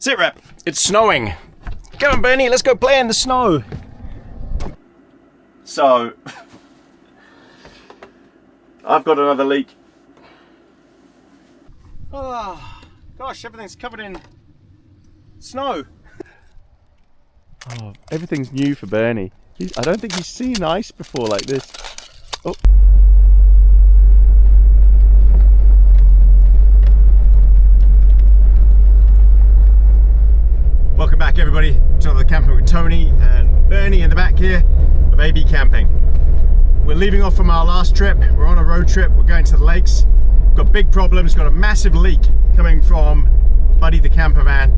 Sit rep, it's snowing. Come on Bernie, let's go play in the snow. So, I've got another leak. Oh, gosh, everything's covered in snow. Oh, everything's new for Bernie. I don't think he's seen ice before like this. Oh. Welcome back everybody to another Camping with Tony and Bernie in the back here of AB Camping. We're leaving off from our last trip. We're on a road trip. We're going to the lakes. We've got big problems. We've got a massive leak coming from Buddy the camper van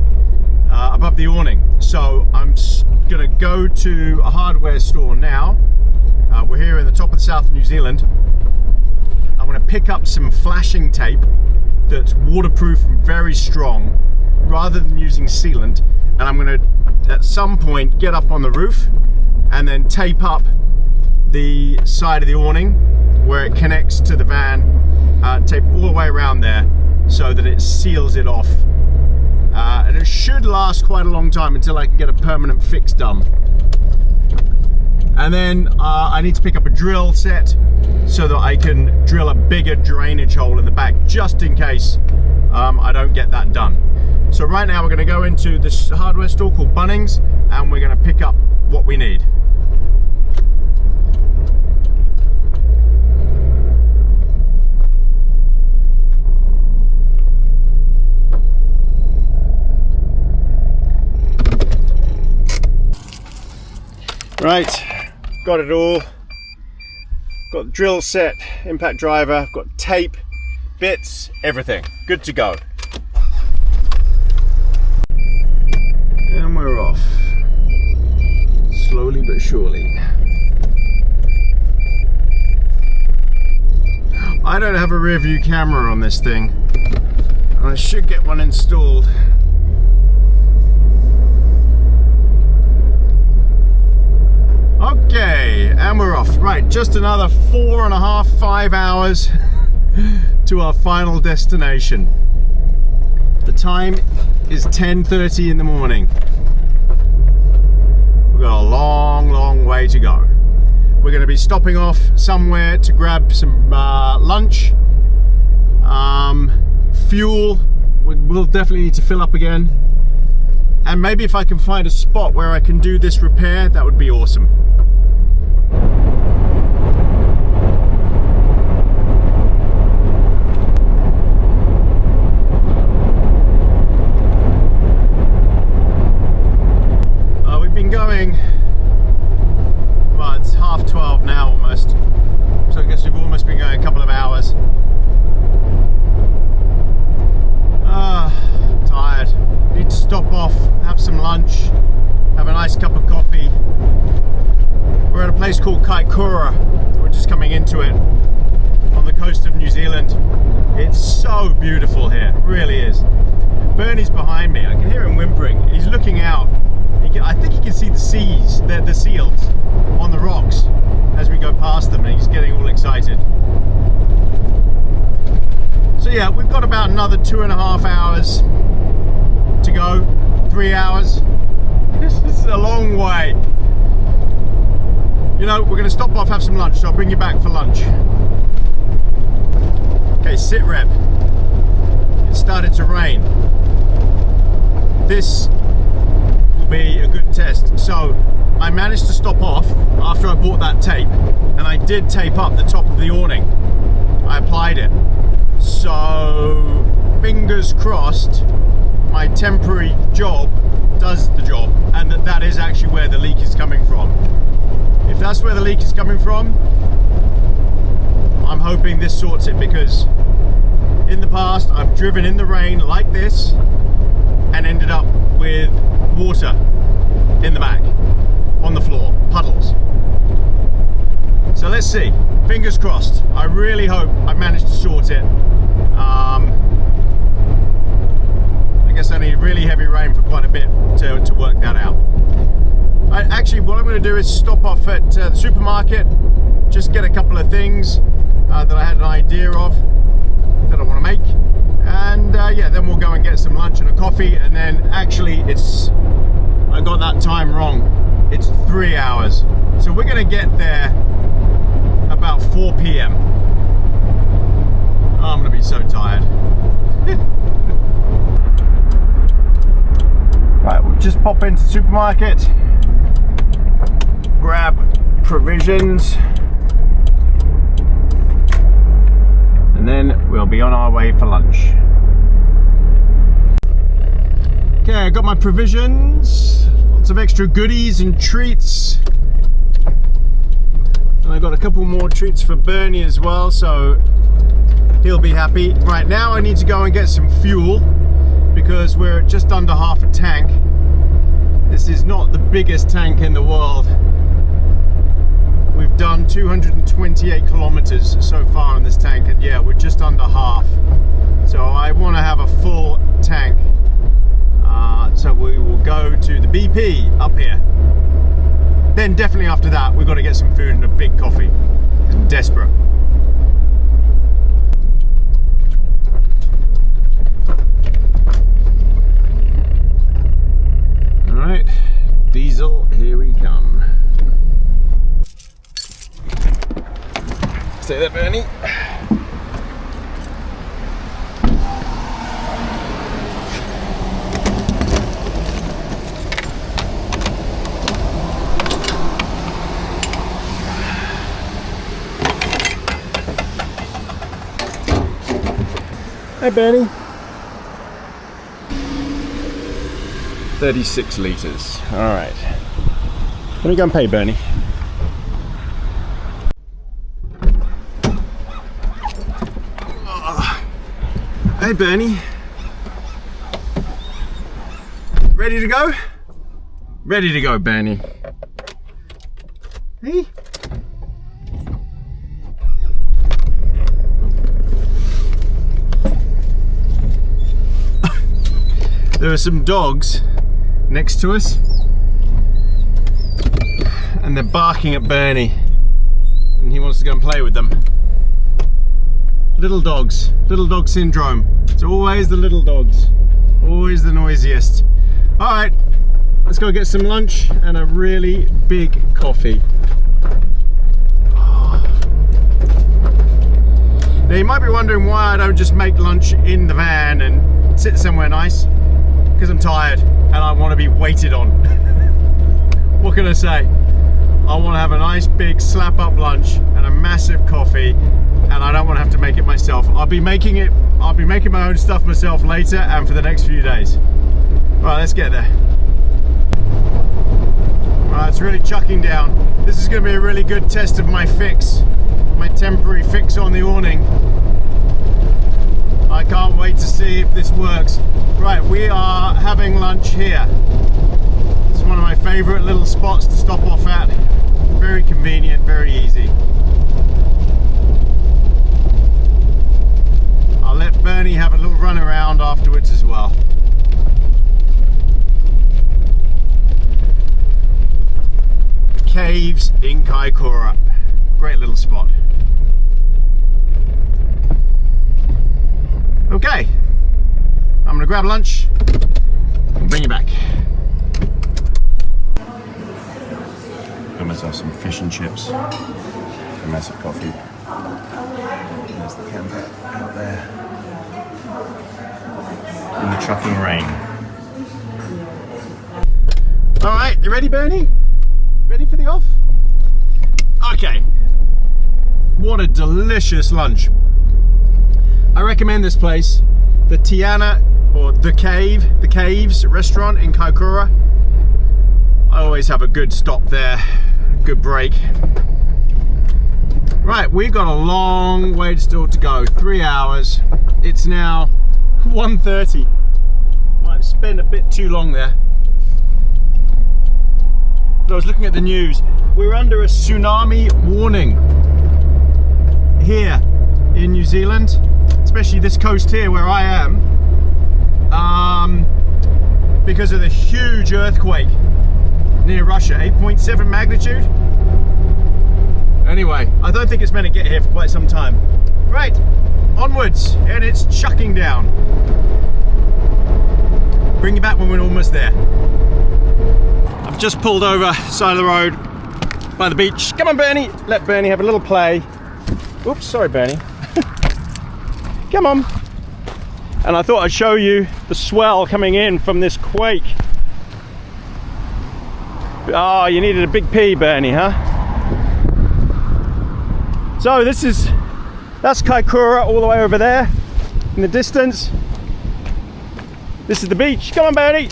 above the awning. So I'm gonna go to a hardware store now. We're here in the top of the south of New Zealand. I'm gonna pick up some flashing tape that's waterproof and very strong rather than using sealant. And I'm gonna, at some point, get up on the roof and then tape up the side of the awning where it connects to the van, tape all the way around there so that it seals it off. And it should last quite a long time until I can get a permanent fix done. And then I need to pick up a drill set so that I can drill a bigger drainage hole in the back just in case I don't get that done. So right now we're going to go into this hardware store called Bunnings and we're going to pick up what we need. Right, got it all. Got the drill set, impact driver, I've got tape, bits, everything. Good to go. And we're off. Slowly but surely. I don't have a rear view camera on this thing. And I should get one installed. Okay, and we're off. Right, just another 4.5, 5 hours to our final destination. The time is 10:30 in the morning. We've got a long way to go. We're going to be stopping off somewhere to grab some lunch, fuel. We'll definitely need to fill up again. And maybe if I can find a spot where I can do this repair, that would be awesome. We've been going, well, it's 12:30 now almost, so I guess we've almost been going a couple of hours. Tired. Need to stop off, have some lunch, have a nice cup of coffee. We're at a place called Cigar. We're just coming into it on the coast of New Zealand. It's so beautiful here, it really is. Bernie's behind me, I can hear him whimpering. He's looking out. I think he can see the seals on the rocks as we go past them, and he's getting all excited. So yeah, we've got about another 2.5 hours to go, 3 hours. This is a long way. You know, we're going to stop off, have some lunch, so I'll bring you back for lunch. Okay, sit rep. It started to rain. This will be a good test. So I managed to stop off after I bought that tape, and I did tape up the top of the awning. I applied it. So fingers crossed my temporary job does the job, and that is actually where the leak is coming from. If that's where the leak is coming from, I'm hoping this sorts it, because in the past I've driven in the rain like this and ended up with water in the back, on the floor, puddles. So let's see, fingers crossed. I really hope I managed to sort it. I guess I need really heavy rain for quite a bit to work that out. Actually, what I'm going to do is stop off at the supermarket, just get a couple of things that I had an idea of that I want to make, And yeah, then we'll go and get some lunch and a coffee, and then actually I got that time wrong. It's 3 hours. So we're gonna get there about 4 p.m. Oh, I'm gonna be so tired. Right, we'll just pop into the supermarket, grab provisions, and then we'll be on our way for lunch. Okay, I got my provisions, lots of extra goodies and treats. And I got a couple more treats for Bernie as well, so he'll be happy. Right now I need to go and get some fuel because we're just under half a tank. This is not the biggest tank in the world. We've done 228 kilometers so far in this tank, and yeah, we're just under half. So I want to have a full tank. So we will go to the BP up here. Then definitely after that, we've got to get some food and a big coffee. I'm desperate. All right, diesel, here we come. Say that, Bernie. Hi, Bernie. 36 litres. All right. Let me go and pay Bernie. Hey, Bernie. Ready to go? Ready to go, Bernie. Hey. There are some dogs next to us and they're barking at Bernie and he wants to go and play with them. Little dog syndrome. It's always the little dogs, always the noisiest. All right, let's go get some lunch and a really big coffee. Now you might be wondering why I don't just make lunch in the van and sit somewhere nice. Because I'm tired and I want to be waited on. What can I say? I want to have a nice big slap up lunch and a massive coffee, and I don't want to have to make it myself. I'll be making my own stuff myself later and for the next few days. All right, let's get there. All right, it's really chucking down. This is going to be a really good test of my fix, my temporary fix on the awning. I can't wait to see if this works. Right, we are having lunch here. This is one of my favorite little spots to stop off at. Very convenient, very easy. I'll let Bernie have a little run around afterwards as well. Caves in Kaikoura. Great little spot. Okay, I'm gonna grab lunch and bring you back. Got myself some fish and chips, a massive coffee. There's the camper out there in the trucking rain. All right, you ready, Bernie? Ready for the off? Okay, what a delicious lunch. I recommend this place, the Tiana, or the Caves restaurant in Kaikoura. I always have a good stop there, a good break. Right, we've got a long way still to go, 3 hours. It's now 1:30. Might spend a bit too long there. But I was looking at the news. We're under a tsunami warning here in New Zealand. Especially this coast here where I am, because of the huge earthquake near Russia, 8.7 magnitude. Anyway, I don't think it's meant to get here for quite some time. Right, onwards, and it's chucking down. Bring you back when we're almost there. I've just pulled over side of the road by the beach. Come on, Bernie. Let Bernie have a little play. Oops, sorry, Bernie. Come on. And I thought I'd show you the swell coming in from this quake. Oh, you needed a big pee, Bernie, huh? So that's Kaikoura all the way over there in the distance. This is the beach. Come on, Bernie.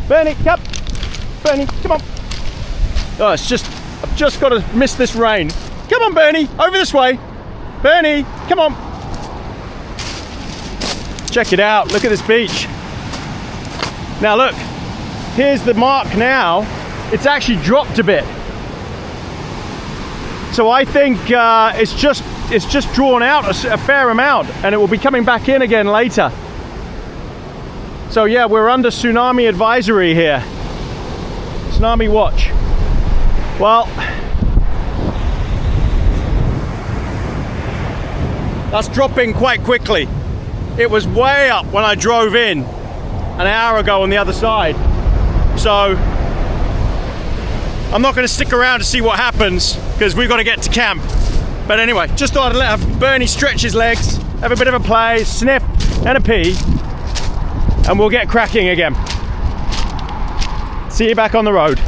Bernie, come. Bernie, come on. Oh, I've just got to miss this rain. Come on, Bernie, over this way. Bernie, come on. Check it out, look at this beach. Now look, here's the mark now. It's actually dropped a bit. So I think it's just drawn out a fair amount, and it will be coming back in again later. So yeah, we're under tsunami advisory here. Tsunami watch. Well, that's dropping quite quickly. It was way up when I drove in an hour ago on the other side. So I'm not going to stick around to see what happens because we've got to get to camp. But anyway, just thought I'd let Bernie stretch his legs, have a bit of a play, sniff and a pee, and we'll get cracking again. See you back on the road.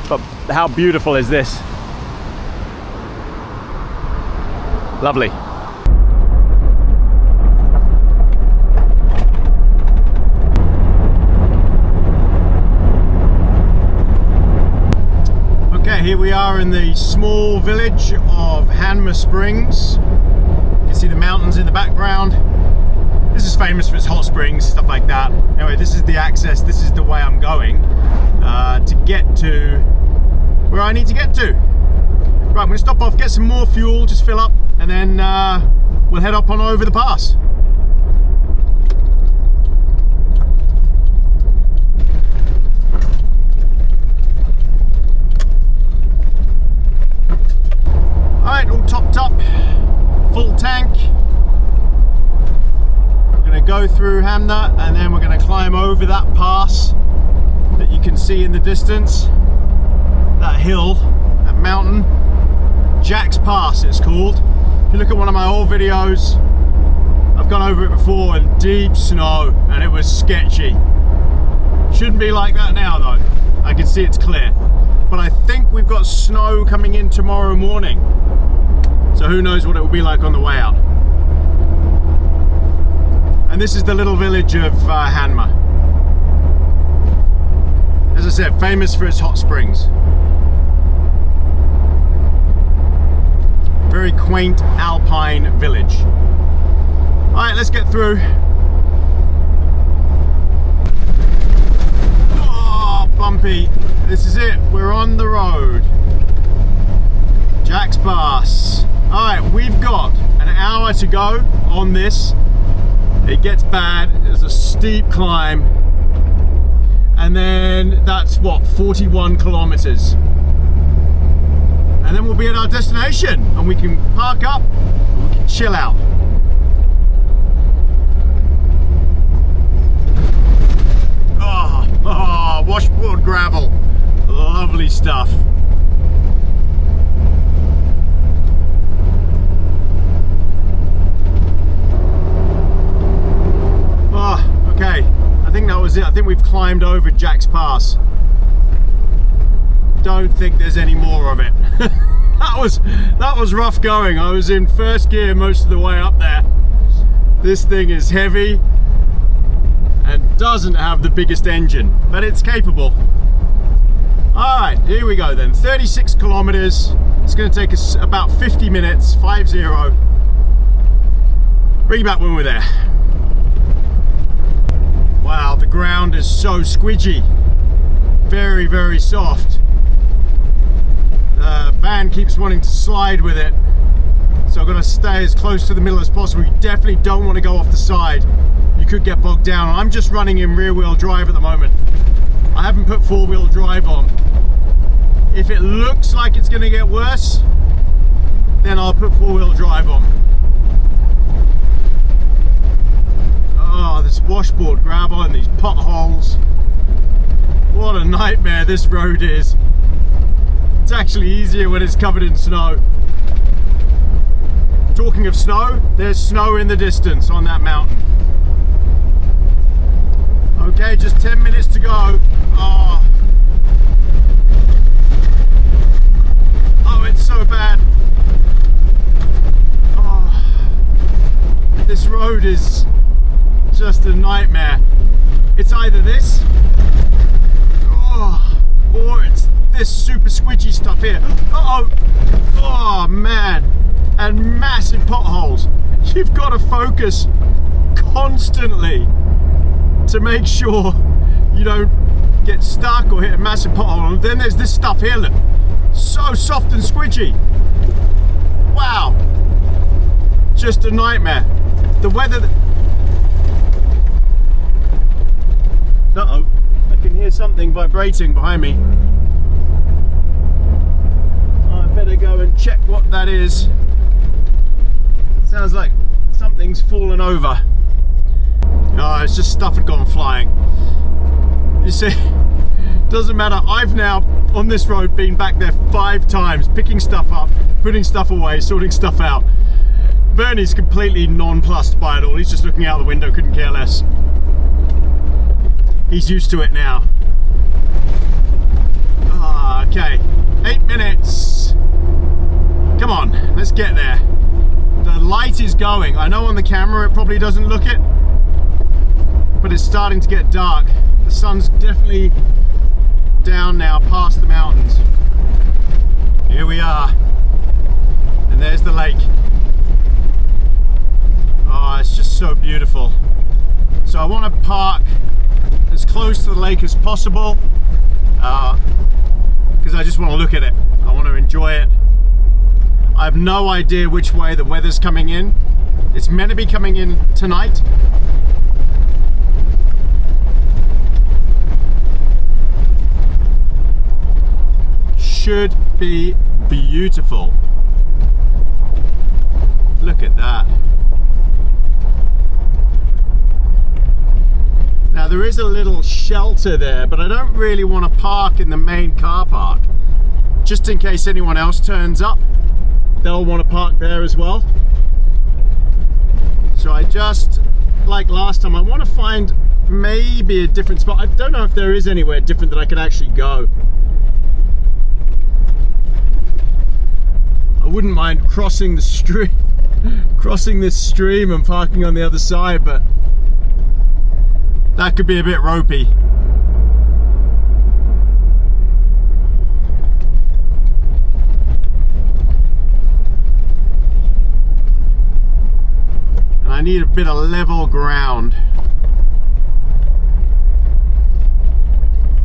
But how beautiful is this? Lovely. Okay, here we are in the small village of Hanmer Springs. You can see the mountains in the background. This is famous for its hot springs, stuff like that. Anyway, this is the access, this is the way I'm going to get to where I need to get to. Right, I'm going to stop off, get some more fuel, just fill up, and then we'll head up on over the pass. Alright, all topped up, full tank. We're going to go through Hanmer and then we're going to climb over that pass that you can see in the distance. That hill, that mountain. Jack's Pass it's called. If you look at one of my old videos, I've gone over it before in deep snow and it was sketchy. Shouldn't be like that now though. I can see it's clear. But I think we've got snow coming in tomorrow morning. So who knows what it will be like on the way out. And this is the little village of Hanmer. As I said, famous for its hot springs. Very quaint alpine village. Alright, let's get through. Oh, bumpy. This is it, we're on the road. Jack's Pass. Alright, we've got an hour to go on this. It gets bad, there's a steep climb. And then that's what, 41 kilometers. And then we'll be at our destination and we can park up and we can chill out. Oh, washboard gravel. Lovely stuff. Oh, okay. I think that was it. I think we've climbed over Jack's Pass. Don't think there's any more of it. that was rough going. I was in first gear most of the way up there. This thing is heavy and doesn't have the biggest engine, but it's capable. All right, here we go then. 36 kilometers. It's going to take us about 50 minutes, 50. Bring you back when we're there. Wow, the ground is so squidgy. Very, very soft. The van keeps wanting to slide with it, so I've got to stay as close to the middle as possible. You definitely don't want to go off the side. You could get bogged down. I'm just running in rear-wheel drive at the moment. I haven't put four-wheel drive on. If it looks like it's going to get worse, then I'll put 4-wheel drive on. Oh, this washboard gravel and these potholes. What a nightmare this road is. It's actually easier when it's covered in snow. Talking of snow, there's snow in the distance on that mountain. Okay, just 10 minutes to go. Oh, it's so bad. Oh, this road is just a nightmare. It's either this, or it's this super squidgy stuff here. Oh man, and massive potholes. You've got to focus constantly to make sure you don't get stuck or hit a massive pothole. And then there's this stuff here, look, so soft and squidgy. Wow, just a nightmare. The weather. I can hear something vibrating behind me. I better go and check what that is. Sounds like something's fallen over. Oh, it's just stuff had gone flying. You see, doesn't matter. I've now, on this road, been back there 5 times, picking stuff up, putting stuff away, sorting stuff out. Bernie's completely nonplussed by it all. He's just looking out the window, couldn't care less. He's used to it now. Okay, 8 minutes. Come on, let's get there. The light is going. I know on the camera it probably doesn't look it, but it's starting to get dark. The sun's definitely down now past the mountains. Here we are, and there's the lake. Oh, it's just so beautiful. So I want to park as close to the lake as possible because I just want to look at it. I want to enjoy it. I have no idea which way the weather's coming in. It's meant to be coming in tonight. Should be beautiful. Look at that. Now there is a little shelter there, but I don't really want to park in the main car park. Just in case anyone else turns up, they'll want to park there as well. So I just, like last time, I want to find maybe a different spot. I don't know if there is anywhere different that I can actually go. I wouldn't mind crossing the stream, crossing this stream and parking on the other side, but that could be a bit ropey. And I need a bit of level ground.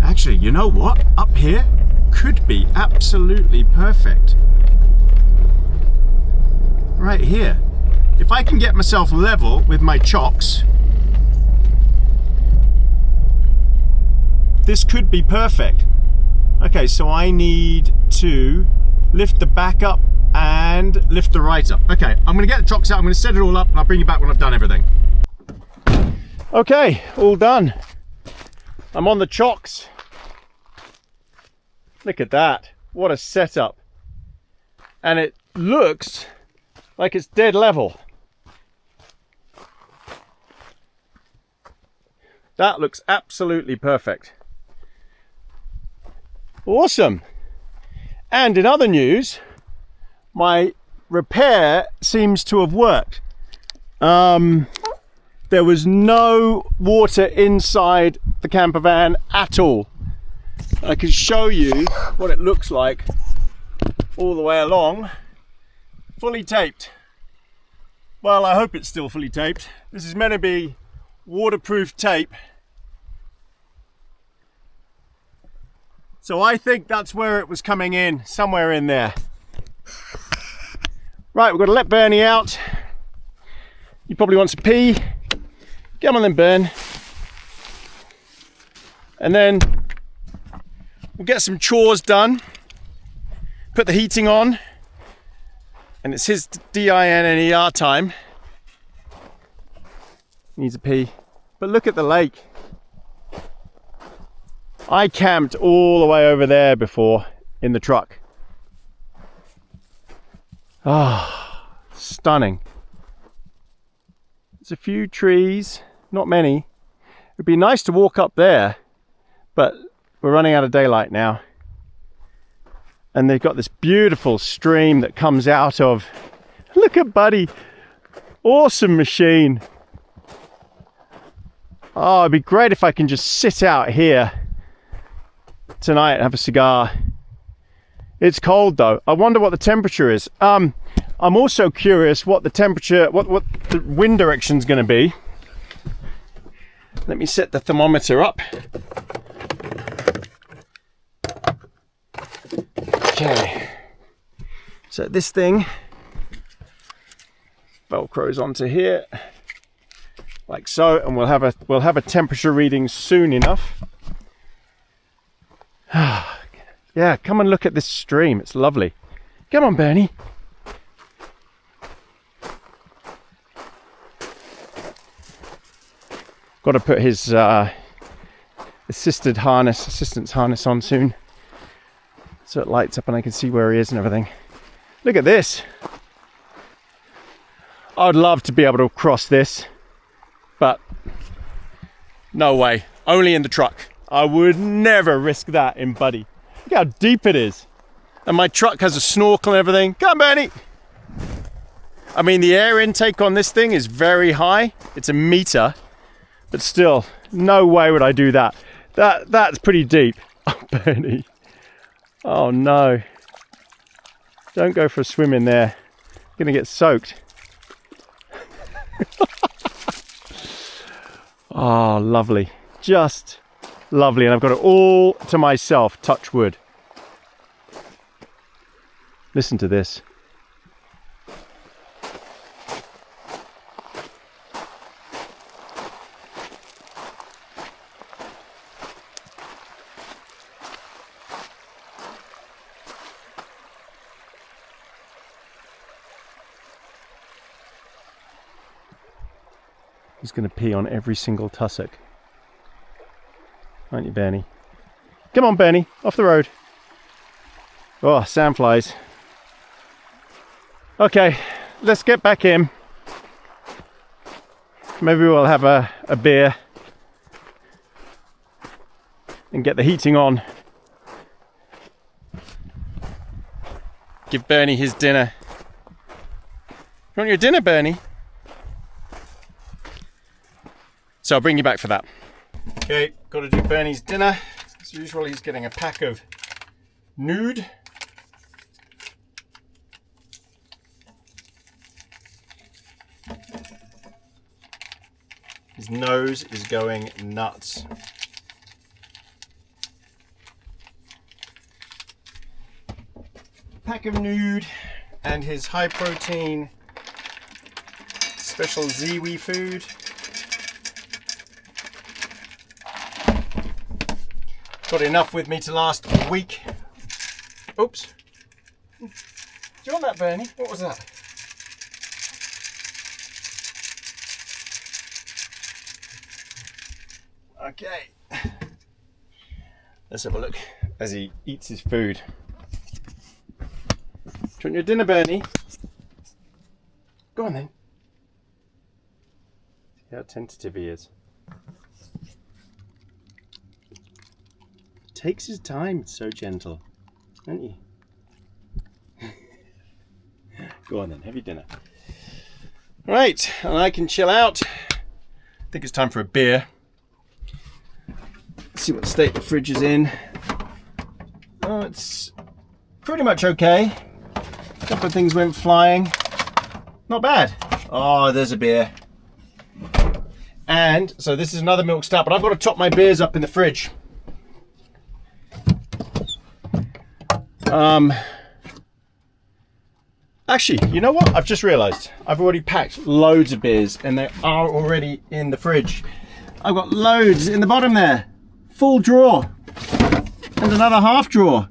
Actually, you know what? Up here could be absolutely perfect. Right here. If I can get myself level with my chocks, this could be perfect. Okay, so I need to lift the back up and lift the right up. Okay, I'm gonna get the chocks out, I'm gonna set it all up, and I'll bring you back when I've done everything. Okay, all done. I'm on the chocks. Look at that, what a setup. And it looks like it's dead level. That looks absolutely perfect. Awesome. And in other news, my repair seems to have worked. There was no water inside the camper van at all. I can show you what it looks like all the way along. Fully taped. Well, I hope it's still fully taped. This is meant to be waterproof tape. So I think that's where it was coming in, somewhere in there. Right, we've got to let Bernie out. He probably wants to pee. Come on then, Bern. And then we'll get some chores done. Put the heating on. and it's his DINNER time. Needs a pee. But look at the lake. I camped all the way over there before in the truck. Ah, stunning. There's a few trees, not many. It'd be nice to walk up there, but we're running out of daylight now. And they've got this beautiful stream that comes out of, look at Buddy, awesome machine. Oh, it'd be great if I can just sit out here tonight and have a cigar. It's cold though. I wonder what the temperature is. I'm also curious what the temperature, what the wind direction is going to be. Let me set the thermometer up. Okay. So this thing velcros onto here, like so, and we'll have a temperature reading soon enough. Yeah, come and look at this stream. It's lovely. Come on, Bernie. Got to put his assistance harness on soon, so it lights up and I can see where he is and everything. Look at this. I'd love to be able to cross this, but no way. Only in the truck. I would never risk that in Buddy. Look how deep it is. And my truck has a snorkel and everything. Come, Bernie. I mean, the air intake on this thing is very high. It's a meter. But still, no way would I do that. That's pretty deep. Oh, Bernie. Oh, no. Don't go for a swim in there. You're going to get soaked. Oh, lovely. Just lovely. And I've got it all to myself. Touch wood. Listen to this. He's going to pee on every single tussock. Aren't you, Bernie? Come on, Bernie. Off the road. Oh, sandflies. Okay, let's get back in. Maybe we'll have a beer and get the heating on. Give Bernie his dinner. You want your dinner, Bernie? So I'll bring you back for that. Okay, got to do Bernie's dinner. As usual, he's getting a pack of nude. His nose is going nuts. Pack of nude and his high protein special Ziwi food. Got enough with me to last a week. Oops. Do you want that, Bernie? What was that? Okay. Let's have a look as he eats his food. Do you want your dinner, Bernie? Go on then. See how tentative he is. Takes his time. It's so gentle, aren't you? Go on then, have your dinner. Right, and I can chill out. I think it's time for a beer. Let's see what state the fridge is in. Oh, it's pretty much okay. A couple of things went flying. Not bad. Oh, there's a beer. And so this is another milk stout, but I've got to top my beers up in the fridge. Actually, you know what? I've just realized I've already packed loads of beers and they are already in the fridge. I've got loads in the bottom there. Full drawer. And another half drawer.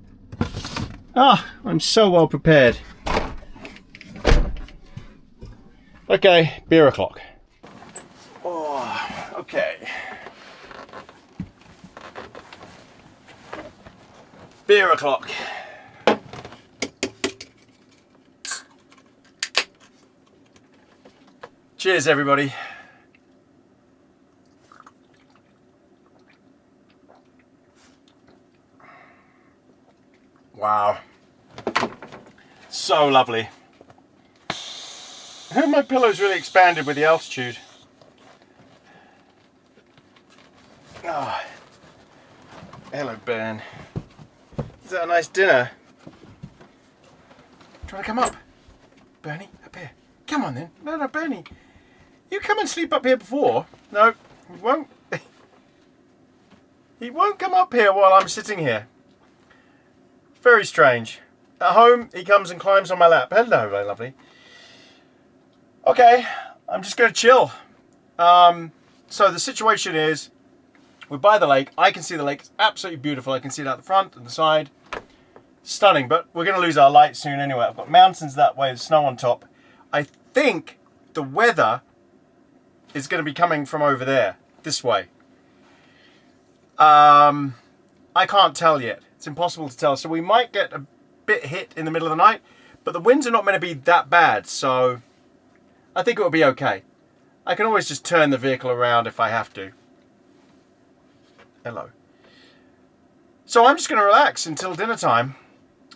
Ah, I'm so well prepared. Okay, beer o'clock. Oh, okay. Beer o'clock. Cheers, everybody. Wow. So lovely. My pillow's really expanded with the altitude. Oh. Hello, Ben. Is that a nice dinner? Do you want to come up? Bernie, up here. Come on then. No, Bernie. You come and sleep up here before. No, he won't. He won't come up here while I'm sitting here. Very strange. At home, he comes and climbs on my lap. Hello, my lovely. Okay, I'm just going to chill. So the situation is, we're by the lake. I can see the lake. It's absolutely beautiful. I can see it out the front and the side. Stunning, but we're going to lose our light soon anyway. I've got mountains that way, snow on top. I think the weather is going to be coming from over there, this way. I can't tell yet. It's impossible to tell. So we might get a bit hit in the middle of the night, but the winds are not meant to be that bad, so I think it will be okay. I can always just turn the vehicle around if I have to. Hello. So I'm just going to relax until dinner time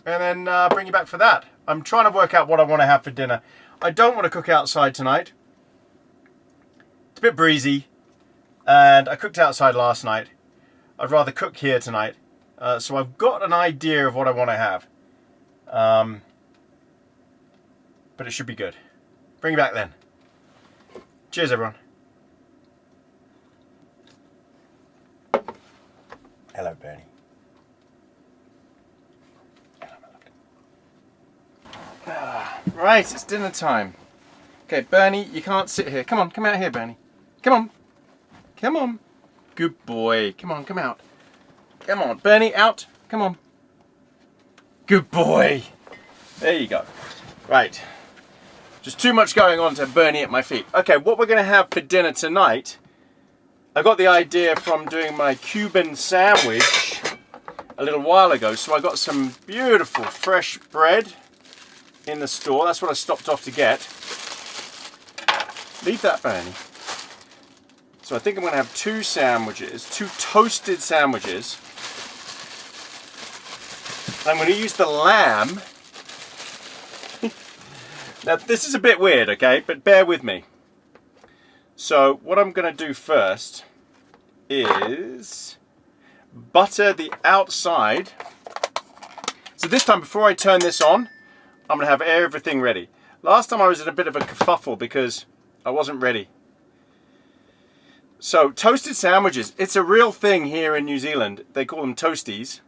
and then bring you back for that. I'm trying to work out what I want to have for dinner. I don't want to cook outside tonight. It's a bit breezy and I cooked outside last night. I'd rather cook here tonight. So I've got an idea of what I want to have. But it should be good. Bring you back then. Cheers, everyone. Hello, Bernie. Right, it's dinner time. Okay, Bernie, you can't sit here. Come on, come out here, Bernie. Come on. Come on. Good boy. Come on, come out. Come on, Bernie, out. Come on. Good boy. There you go. Right. Just too much going on to Bernie at my feet. Okay, what we're going to have for dinner tonight, I got the idea from doing my Cuban sandwich a little while ago. So I got some beautiful fresh bread in the store. That's what I stopped off to get. Leave that, Bernie. So I think I'm going to have two sandwiches, two toasted sandwiches. I'm going to use the lamb. Now this is a bit weird, okay, but bear with me. So what I'm going to do first is butter the outside. So this time, before I turn this on, I'm going to have everything ready. Last time I was in a bit of a kerfuffle because I wasn't ready. So toasted sandwiches, it's a real thing here in New Zealand. They call them toasties.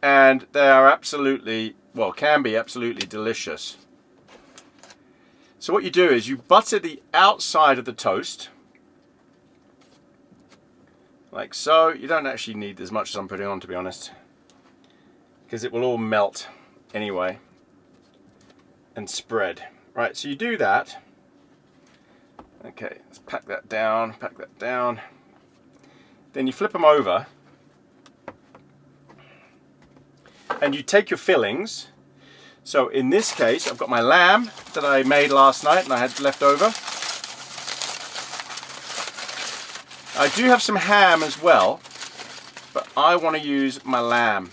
And they are absolutely, well, can be absolutely delicious. So what you do is you butter the outside of the toast. Like so. You don't actually need as much as I'm putting on, to be honest. Because it will all melt anyway. And spread. Right, so you do that. Okay, let's pack that down, pack that down. Then you flip them over. And you take your fillings. So in this case, I've got my lamb that I made last night and I had left over. I do have some ham as well, but I want to use my lamb.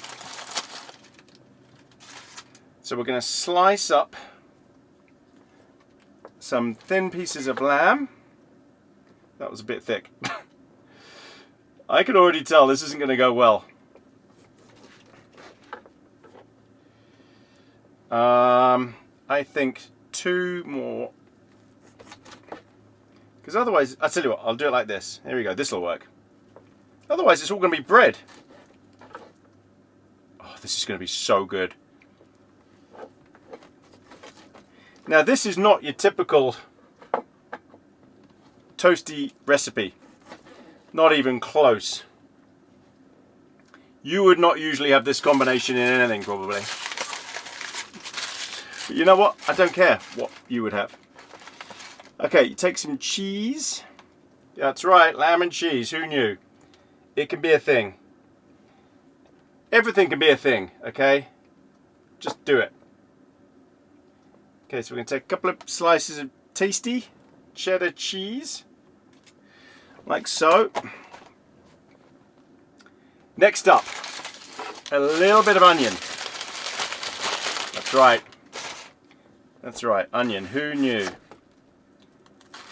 So we're going to slice up some thin pieces of lamb. That was a bit thick. I can already tell this isn't going to go well. I think two more. Because otherwise, I'll tell you what, I'll do it like this. Here we go, this will work. Otherwise, it's all going to be bread. Oh, this is going to be so good. Now, this is not your typical toasty recipe. Not even close. You would not usually have this combination in anything, probably. But you know what? I don't care what you would have. Okay, you take some cheese. That's right, lamb and cheese. Who knew? It can be a thing. Everything can be a thing, okay? Just do it. Okay, so we're going to take a couple of slices of tasty cheddar cheese. Like so. Next up, a little bit of onion. That's right. That's right, onion. Who knew?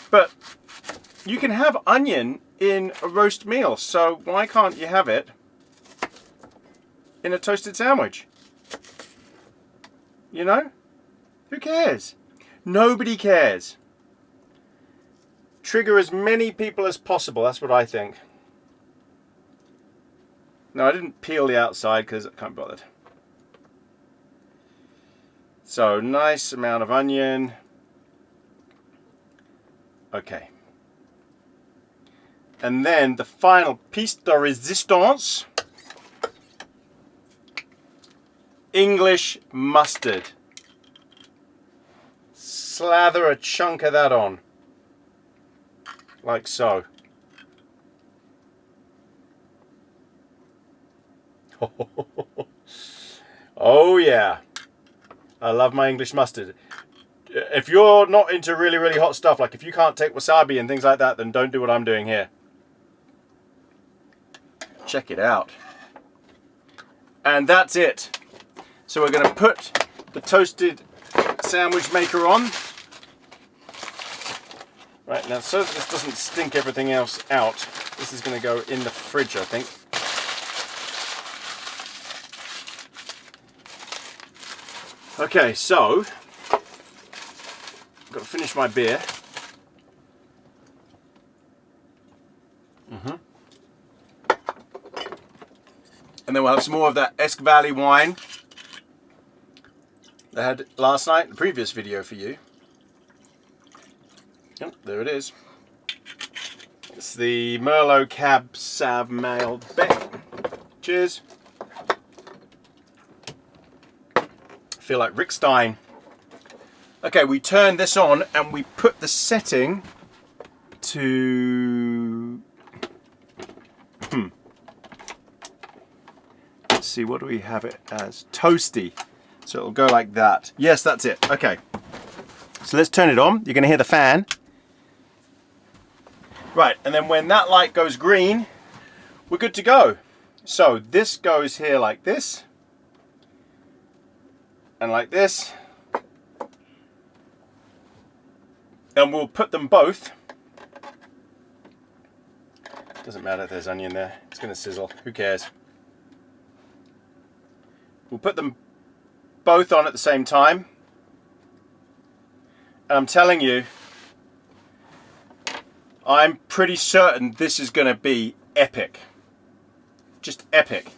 But you can have onion in a roast meal, so why can't you have it in a toasted sandwich? You know? Who cares? Nobody cares. Trigger as many people as possible, that's what I think. No, I didn't peel the outside because I can't be bothered. So, nice amount of onion. Okay. And then the final piece de resistance. English mustard. Slather a chunk of that on. Like so. Oh yeah. I love my English mustard. If you're not into really, really hot stuff, like if you can't take wasabi and things like that, then don't do what I'm doing here. Check it out. And that's it. So we're going to put the toasted sandwich maker on. Right, now so that this doesn't stink everything else out, this is going to go in the fridge, I think. Okay, so I've got to finish my beer. And then we'll have some more of that Esk Valley wine that I had last night in the previous video for you. Yep, there it is. It's the Merlot Cab Sav Mailed Bet. Cheers. I feel like Rick Stein. Okay, we turn this on and we put the setting to... Let's see, what do we have it as? Toasty. So it'll go like that. Yes, that's it. Okay. So let's turn it on. You're going to hear the fan. Right, and then when that light goes green, we're good to go. So this goes here like this. And like this. And we'll put them both. Doesn't matter if there's onion there. It's going to sizzle. Who cares? We'll put them both on at the same time. And I'm telling you, I'm pretty certain this is going to be epic. Just epic.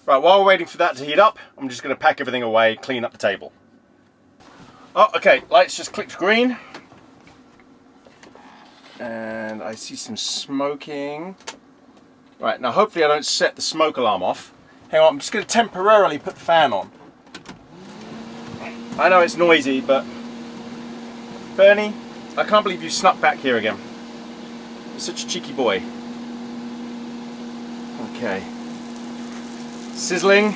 Right, while we're waiting for that to heat up, I'm just going to pack everything away, clean up the table. Oh, okay, lights just clicked green. And I see some smoking. Right, now hopefully I don't set the smoke alarm off. Hang on, I'm just going to temporarily put the fan on. I know it's noisy, but... Bernie, I can't believe you snuck back here again. You're such a cheeky boy. Okay. Sizzling.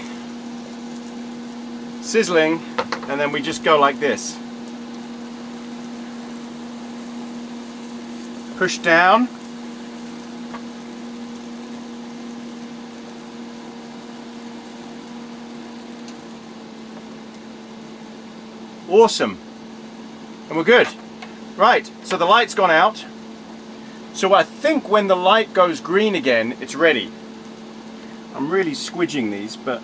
Sizzling. And then we just go like this. Push down. Awesome. And we're good. Right, so the light's gone out. So I think when the light goes green again, it's ready. I'm really squidging these, but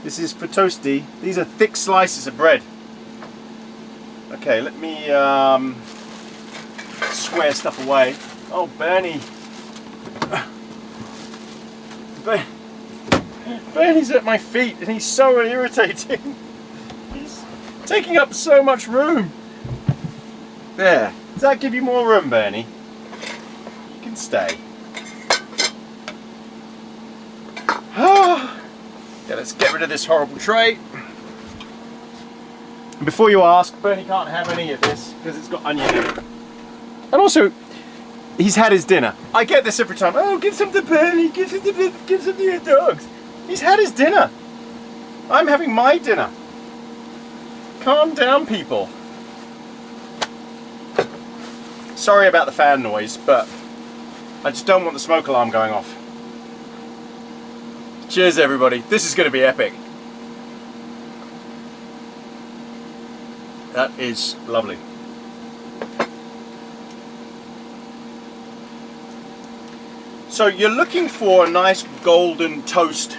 this is for toasty. These are thick slices of bread. Okay, let me square stuff away. Oh, Bernie. Bernie's at my feet and he's so irritating. He's taking up so much room. There. Does that give you more room, Bernie? You can stay. Yeah, let's get rid of this horrible tray. And before you ask, Bernie can't have any of this because it's got onion in it. And also, he's had his dinner. I get this every time. Oh, give some to Bernie, give some to your dogs. He's had his dinner. I'm having my dinner. Calm down, people. Sorry about the fan noise, but I just don't want the smoke alarm going off. Cheers, everybody. This is going to be epic. That is lovely. So you're looking for a nice golden toast.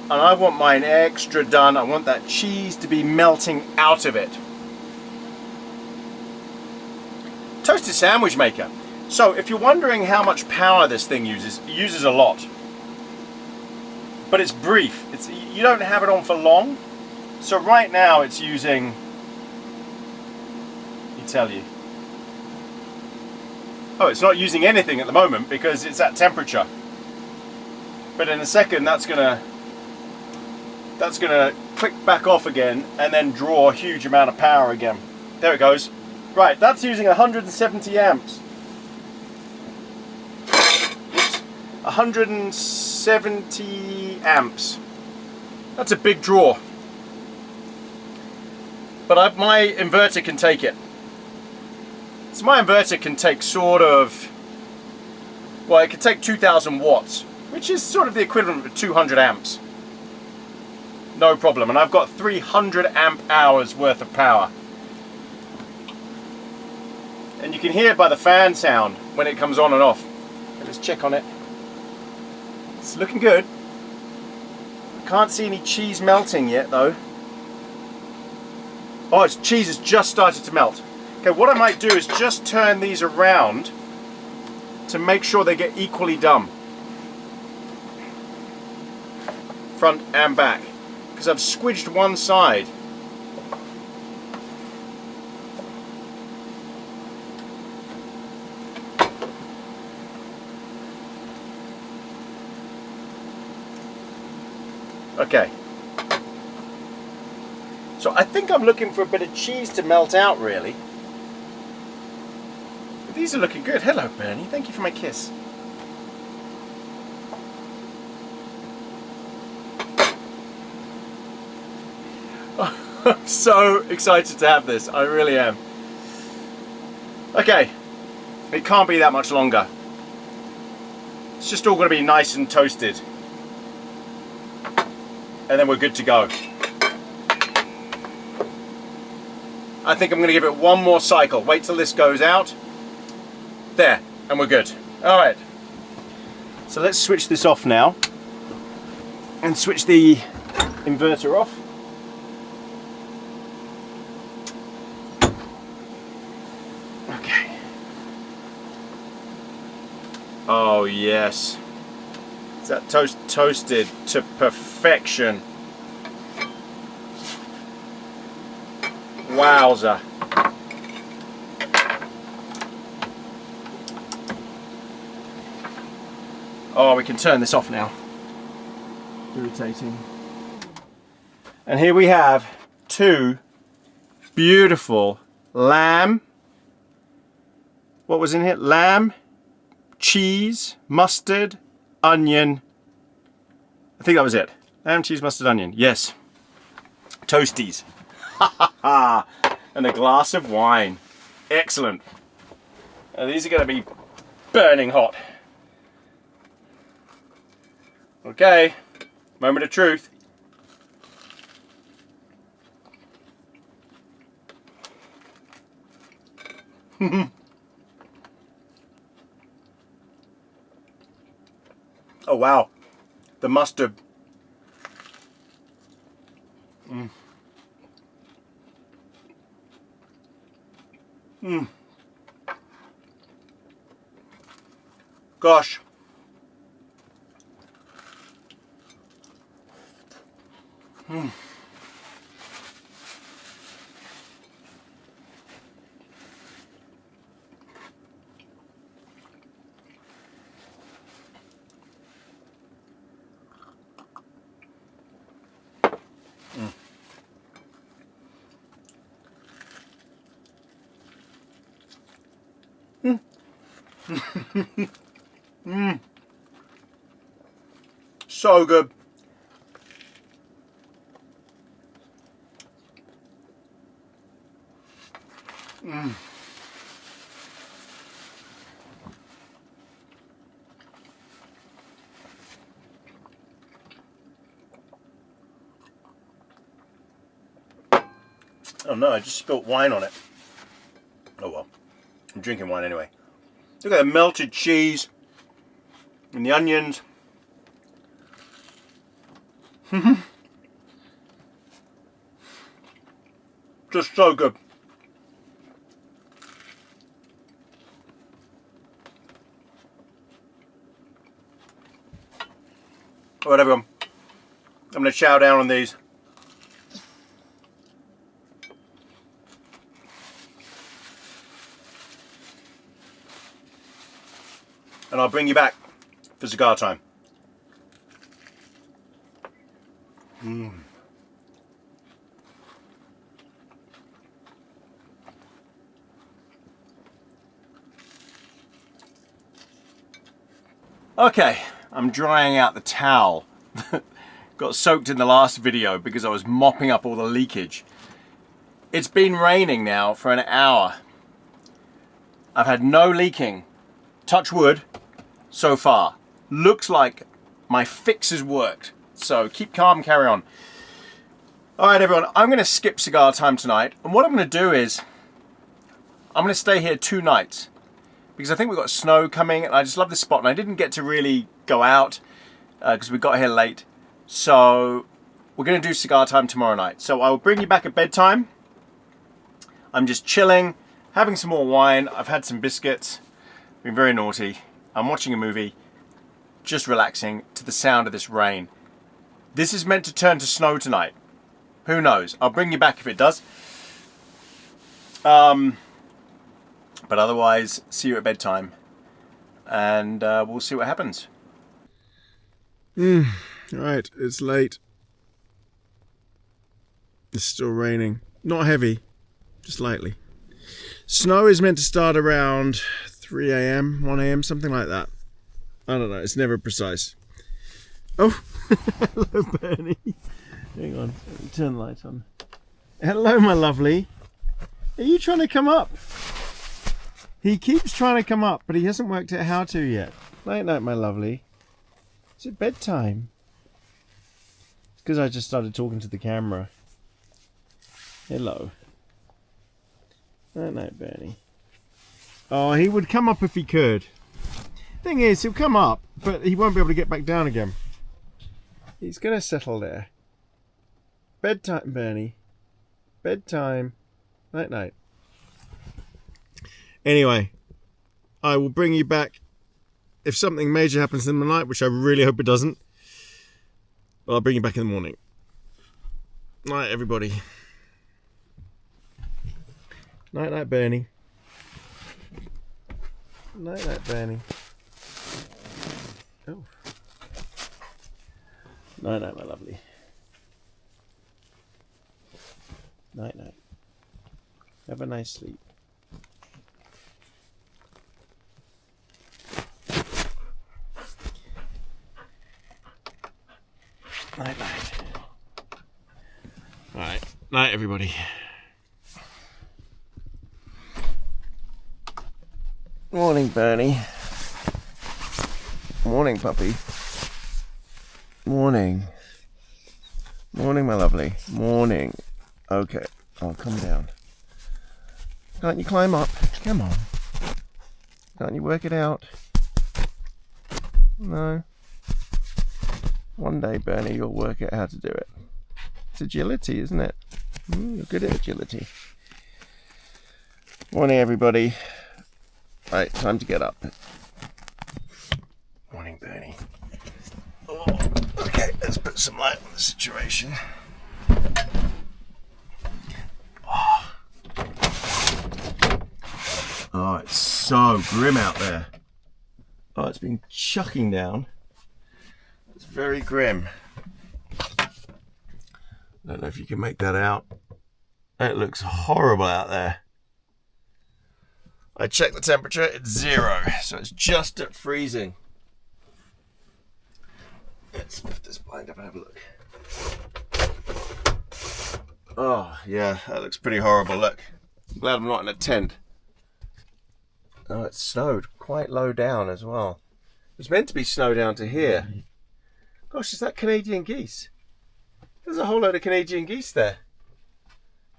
And I want mine extra done. I want that cheese to be melting out of it. Toasted sandwich maker. So if you're wondering how much power this thing uses, it uses a lot. But it's brief. You don't have it on for long. So right now it's using, let me tell you. Oh, it's not using anything at the moment because it's at temperature. But in a second that's gonna click back off again and then draw a huge amount of power again. There it goes. Right, that's using 170 amps. Oops. 170 amps. That's a big draw. But my inverter can take it. So my inverter can take sort of, well, it can take 2000 watts, which is sort of the equivalent of 200 amps. No problem. And I've got 300 amp hours worth of power. And you can hear it by the fan sound when it comes on and off. Let's check on it. It's looking good. Can't see any cheese melting yet though. Oh, its cheese has just started to melt. Okay, what I might do is just turn these around to make sure they get equally done. Front and back. Because I've squidged one side. Okay. So I think I'm looking for a bit of cheese to melt out, really. But these are looking good. Hello, Bernie. Thank you for my kiss. I'm so excited to have this. I really am. Okay. It can't be that much longer. It's just all going to be nice and toasted. And then we're good to go. I think I'm going to give it one more cycle. Wait till this goes out. There, and we're good. All right. So let's switch this off now. And switch the inverter off. Okay. Oh yes. Is that toasted to perfection? Wowza. Oh, we can turn this off now. Irritating. And here we have two beautiful lamb. What was in here? Lamb, cheese, mustard, onion. I think that was it. Lamb, cheese, mustard, onion. Yes. Toasties. Ha ha ha. And a glass of wine. Excellent. Now, these are going to be burning hot. Okay. Moment of truth. Oh wow, the mustard. Mm. Mm. Gosh. Mm. So good. Oh no, I just spilt wine on it. Oh well, I'm drinking wine anyway. Look at the melted cheese and the onions. Just so good. Alright everyone, I'm going to chow down on these. And I'll bring you back for cigar time. Okay, I'm drying out the towel. Got soaked in the last video because I was mopping up all the leakage. It's been raining now for an hour. I've had no leaking, touch wood, so far. Looks like my fix has worked. So keep calm, carry on. Alright everyone, I'm going to skip cigar time tonight. And what I'm going to do is, I'm going to stay here 2 nights. Because I think we've got snow coming and I just love this spot. And I didn't get to really go out because we got here late. So we're going to do cigar time tomorrow night. So I will bring you back at bedtime. I'm just chilling, having some more wine. I've had some biscuits. Been very naughty. I'm watching a movie. Just relaxing to the sound of this rain. This is meant to turn to snow tonight. Who knows? I'll bring you back if it does. But otherwise, see you at bedtime. And we'll see what happens. Right, it's late. It's still raining. Not heavy, just lightly. Snow is meant to start around 3 a.m, 1 a.m, something like that. I don't know, it's never precise. Oh, hello Bernie. Hang on, let me turn the light on. Hello my lovely. Are you trying to come up? He keeps trying to come up, but he hasn't worked out how to yet. Night night my lovely. Is it bedtime? It's because I just started talking to the camera. Hello. Night night Bernie. Oh, he would come up if he could. Thing is, he'll come up, but he won't be able to get back down again. He's gonna settle there. Bedtime, Bernie. Bedtime. Night night. Anyway, I will bring you back if something major happens in the night, which I really hope it doesn't. Well, I'll bring you back in the morning. Night, everybody. Night night, Bernie. Night night, Bernie. Oh. Night night, my lovely. Night night. Have a nice sleep. Night night. Alright. Night everybody. Morning Bernie. Morning puppy. Morning. Morning my lovely. Morning. Okay. I'll come down. Can't you climb up? Come on. Can't you work it out? No. One day, Bernie, you'll work out how to do it. It's agility, isn't it? You're good at agility. Morning, everybody. Right, time to get up. Morning, Bernie. Oh, okay, let's put some light on the situation. Oh, it's so grim out there. Oh, it's been chucking down. It's very grim. I don't know if you can make that out. It looks horrible out there. I checked the temperature, it's 0, so it's just at freezing. Let's lift this blind up and have a look. Oh, yeah, that looks pretty horrible. Look, I'm glad I'm not in a tent. Oh, it snowed quite low down as well. It was meant to be snow down to here. Gosh, is that Canadian geese? There's a whole load of Canadian geese there.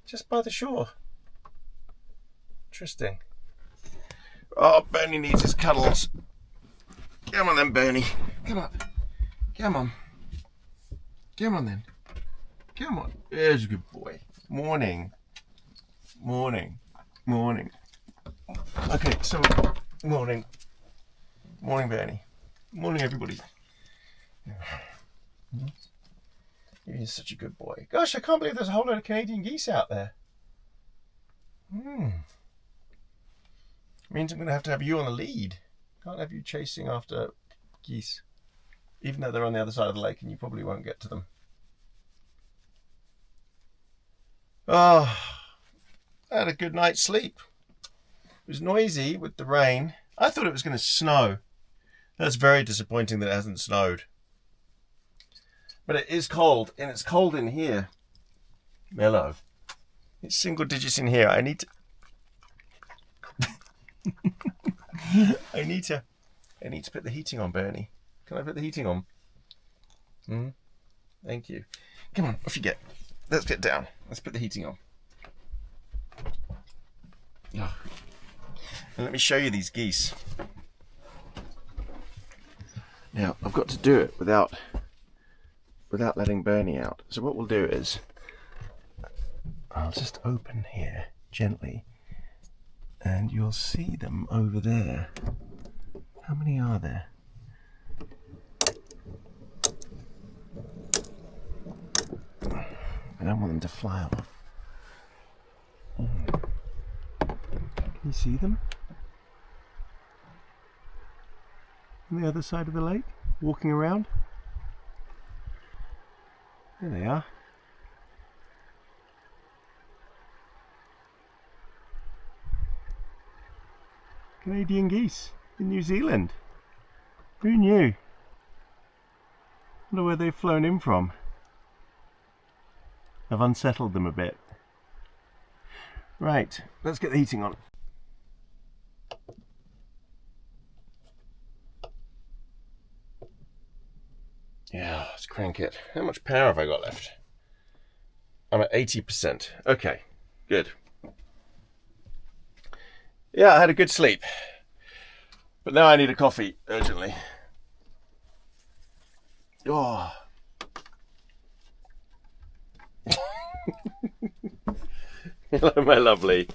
Just by the shore. Interesting. Oh, Bernie needs his cuddles. Come on then, Bernie. Come on. Come on. Come on then. Come on. There's a good boy. Morning. Morning. Morning. Okay, so morning. Morning, Bernie. Morning, everybody. You're such a good boy. Gosh, I can't believe there's a whole lot of Canadian geese out there. Means I'm going to have you on the lead. Can't have you chasing after geese. Even though they're on the other side of the lake and you probably won't get to them. Oh, I had a good night's sleep. It was noisy with the rain. I thought it was going to snow. That's very disappointing that it hasn't snowed. But it is cold, and it's cold in here. Mellow. It's single digits in here. I need to... I need to put the heating on, Bernie. Can I put the heating on? Thank you. Come on, off you get. Let's get down. Let's put the heating on. Oh. And let me show you these geese. Now, I've got to do it without letting Bernie out. So what we'll do is, I'll just open here gently, and you'll see them over there. How many are there? I don't want them to fly off. Can you see them? On the other side of the lake, walking around. There they are. Canadian geese in New Zealand. Who knew? Wonder where they've flown in from. I've unsettled them a bit. Right, let's get the heating on. Yeah, let's crank it. How much power have I got left? I'm at 80%. Okay, good. Yeah, I had a good sleep. But now I need a coffee urgently. Oh. Hello, my lovely.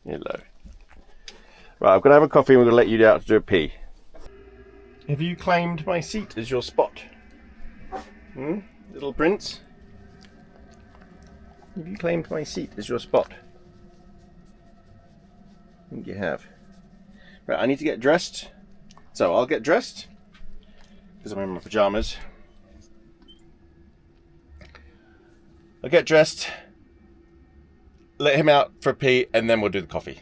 Hello. Right, I'm going to have a coffee and we're going to let you out to do a pee. Have you claimed my seat as your spot? Little prince? Have you claimed my seat as your spot? I think you have. Right, I need to get dressed. So I'll get dressed, because I'm in my pajamas. I'll get dressed, let him out for a pee, and then we'll do the coffee.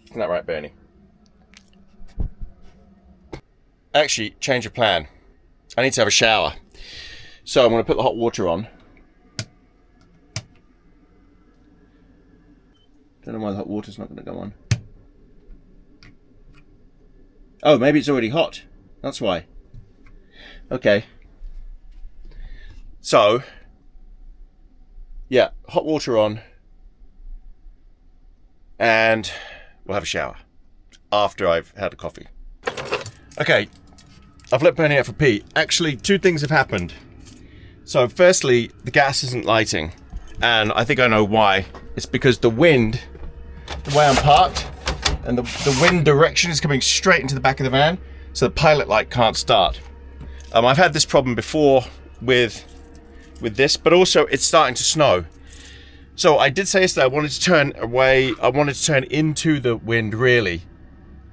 Isn't that right, Bernie? Actually, change of plan. I need to have a shower. So I'm going to put the hot water on. Don't know why the hot water's not going to go on. Oh, maybe it's already hot. That's why. Okay. So, yeah, hot water on. And we'll have a shower after I've had a coffee. Okay, I've let Bernie out for pee. Actually, two things have happened. So, firstly, the gas isn't lighting. And I think I know why. It's because the wind, the way I'm parked, and the wind direction is coming straight into the back of the van, so the pilot light can't start. I've had this problem before with this, but also it's starting to snow. So I did say yesterday I wanted to turn away, I wanted to turn into the wind really,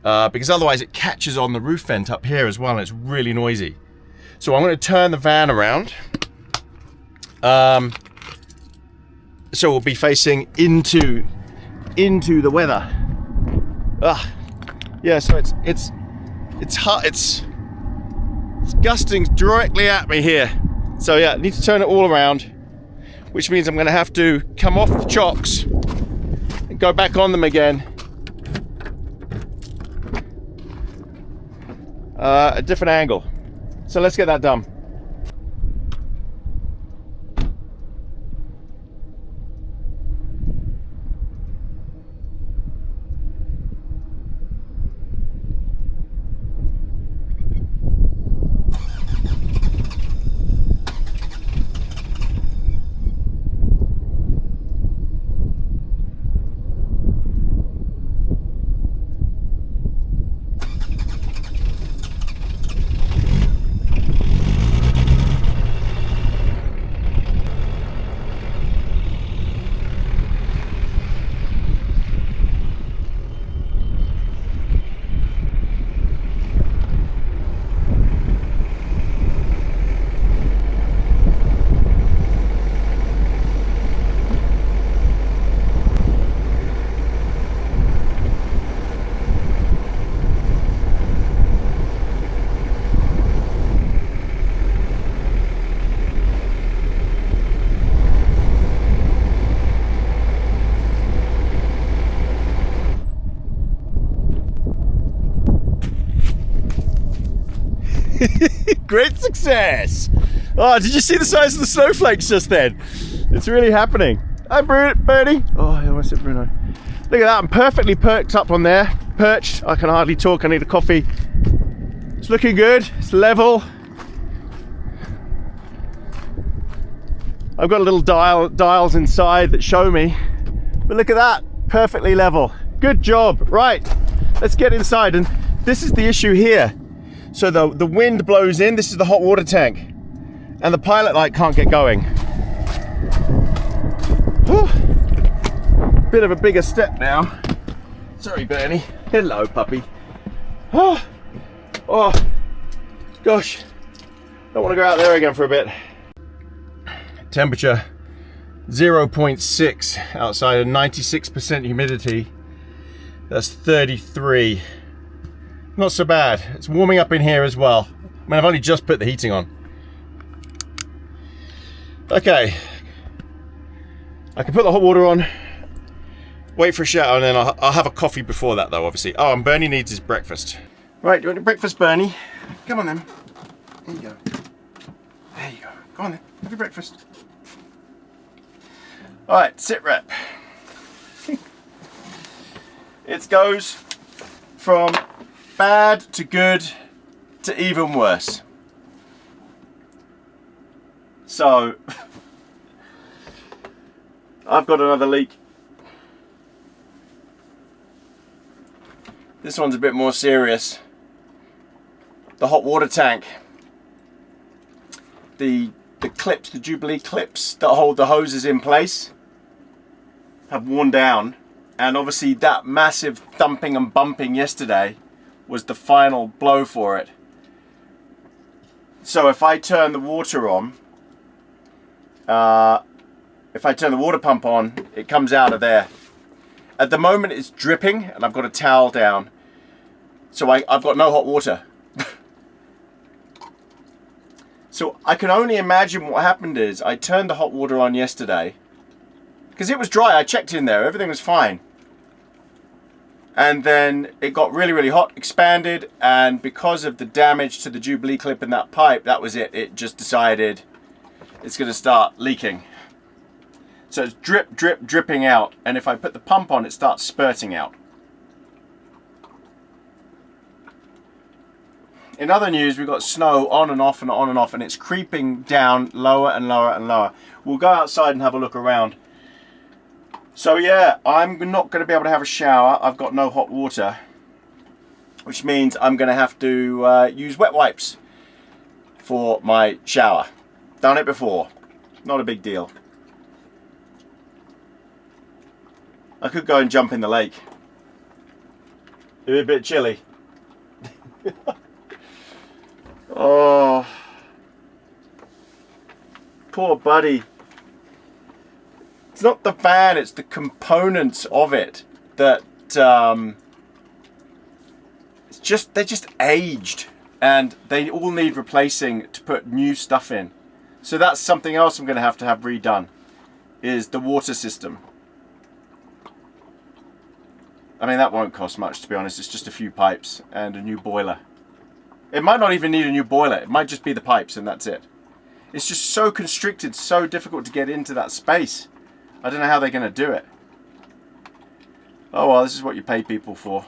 because otherwise it catches on the roof vent up here as well, and it's really noisy. So I'm going to turn the van around. So we'll be facing into the weather. Yeah, so it's hot. It's gusting directly at me here. So yeah, I need to turn it all around, which means I'm going to have to come off the chocks and go back on them again. A different angle. So let's get that done. Great success! Oh, did you see the size of the snowflakes just then? It's really happening. Hi, Bernie. Oh, I almost said Bruno. Look at that, I'm perfectly perked up on there. Perched, I can hardly talk, I need a coffee. It's looking good, it's level. I've got little dials inside that show me. But look at that, perfectly level. Good job. Right, let's get inside. And this is the issue here. So the wind blows in, this is the hot water tank, and the pilot light can't get going. Whew. Bit of a bigger step now. Sorry, Bernie. Hello, puppy. Oh, gosh. Don't want to go out there again for a bit. Temperature 0.6 outside and 96% humidity. That's 33. Not so bad. It's warming up in here as well. I mean, I've only just put the heating on. Okay. I can put the hot water on, wait for a shower, and then I'll have a coffee before that though, obviously. Oh, and Bernie needs his breakfast. Right, do you want your breakfast, Bernie? Come on then. There you go. There you go. Go on then, have your breakfast. Alright, sit rep. It goes from bad to good to even worse. So, I've got another leak. This one's a bit more serious. The hot water tank. The clips, the Jubilee clips that hold the hoses in place have worn down. And obviously that massive thumping and bumping yesterday was the final blow for it. So if I turn the water on, if I turn the water pump on, it comes out of there. At the moment it's dripping and I've got a towel down. So I've got no hot water. So I can only imagine what happened is I turned the hot water on yesterday because it was dry. I checked in there, everything was fine. And then it got really, really hot, expanded, and because of the damage to the Jubilee clip in that pipe, that was it. It just decided it's going to start leaking. So it's drip, drip, dripping out, and if I put the pump on, it starts spurting out. In other news, we've got snow on and off and on and off, and it's creeping down lower and lower and lower. We'll go outside and have a look around. So yeah, I'm not going to be able to have a shower. I've got no hot water, which means I'm going to have to use wet wipes for my shower. Done it before. Not a big deal. I could go and jump in the lake. It'd be a bit chilly. Oh, poor buddy. It's not the fan, it's the components of it that they're just aged, and they all need replacing to put new stuff in. So that's something else I'm going to have redone, is the water system. I mean, that won't cost much, to be honest. It's just a few pipes and a new boiler. It might not even need a new boiler. It might just be the pipes and that's it. It's just so constricted, so difficult to get into that space. I don't know how they're going to do it. Oh well, this is what you pay people for.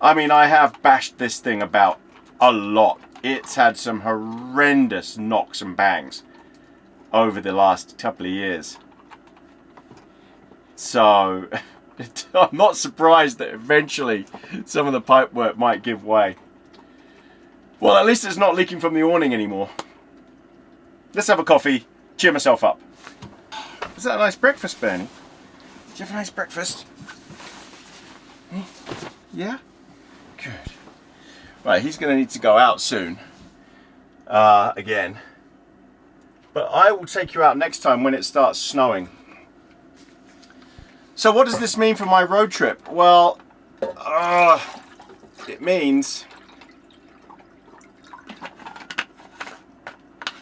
I mean, I have bashed this thing about a lot. It's had some horrendous knocks and bangs over the last couple of years. So I'm not surprised that eventually some of the pipework might give way. Well, at least it's not leaking from the awning anymore. Let's have a coffee, cheer myself up. Is that a nice breakfast, Bernie? Did you have a nice breakfast? Yeah? Good. Right, he's going to need to go out soon. Again. But I will take you out next time when it starts snowing. So what does this mean for my road trip? Well, it means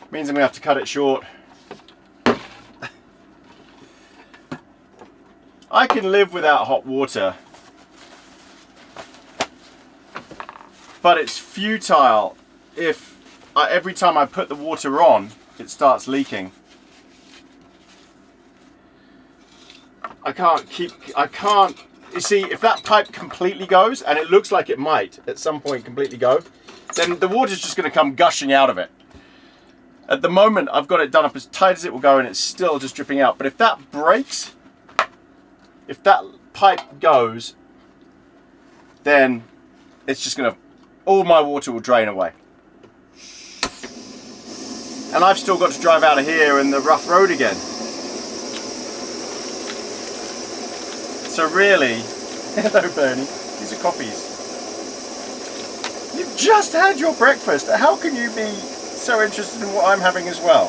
I'm going to have to cut it short. I can live without hot water, but it's futile if every time I put the water on, it starts leaking. You see, if that pipe completely goes, and it looks like it might at some point completely go, then the water's just going to come gushing out of it. At the moment, I've got it done up as tight as it will go, and it's still just dripping out. But if that breaks, if that pipe goes, then it's just going to, all my water will drain away. And I've still got to drive out of here in the rough road again. So really, hello Bernie, these are coffees. You've just had your breakfast. How can you be so interested in what I'm having as well?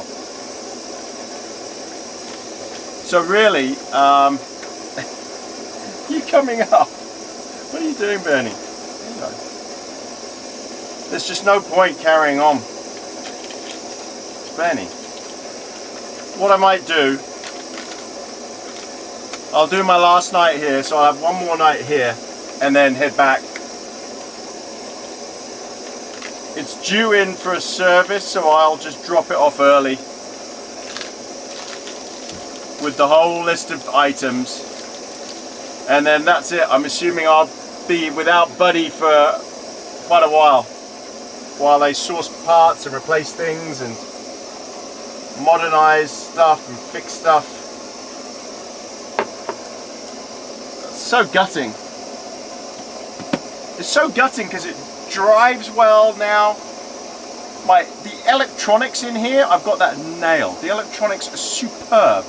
So really, you coming up? What are you doing, Bernie? Hello. There's just no point carrying on. Bernie, what I might do, I'll do my last night here, so I'll have one more night here and then head back. It's due in for a service, so I'll just drop it off early with the whole list of items, and then that's it. I'm assuming I'll be without Buddy for quite a while they source parts and replace things and modernize stuff and fix stuff. So gutting. It's so gutting because it drives well now. The electronics in here, I've got that nailed. The electronics are superb.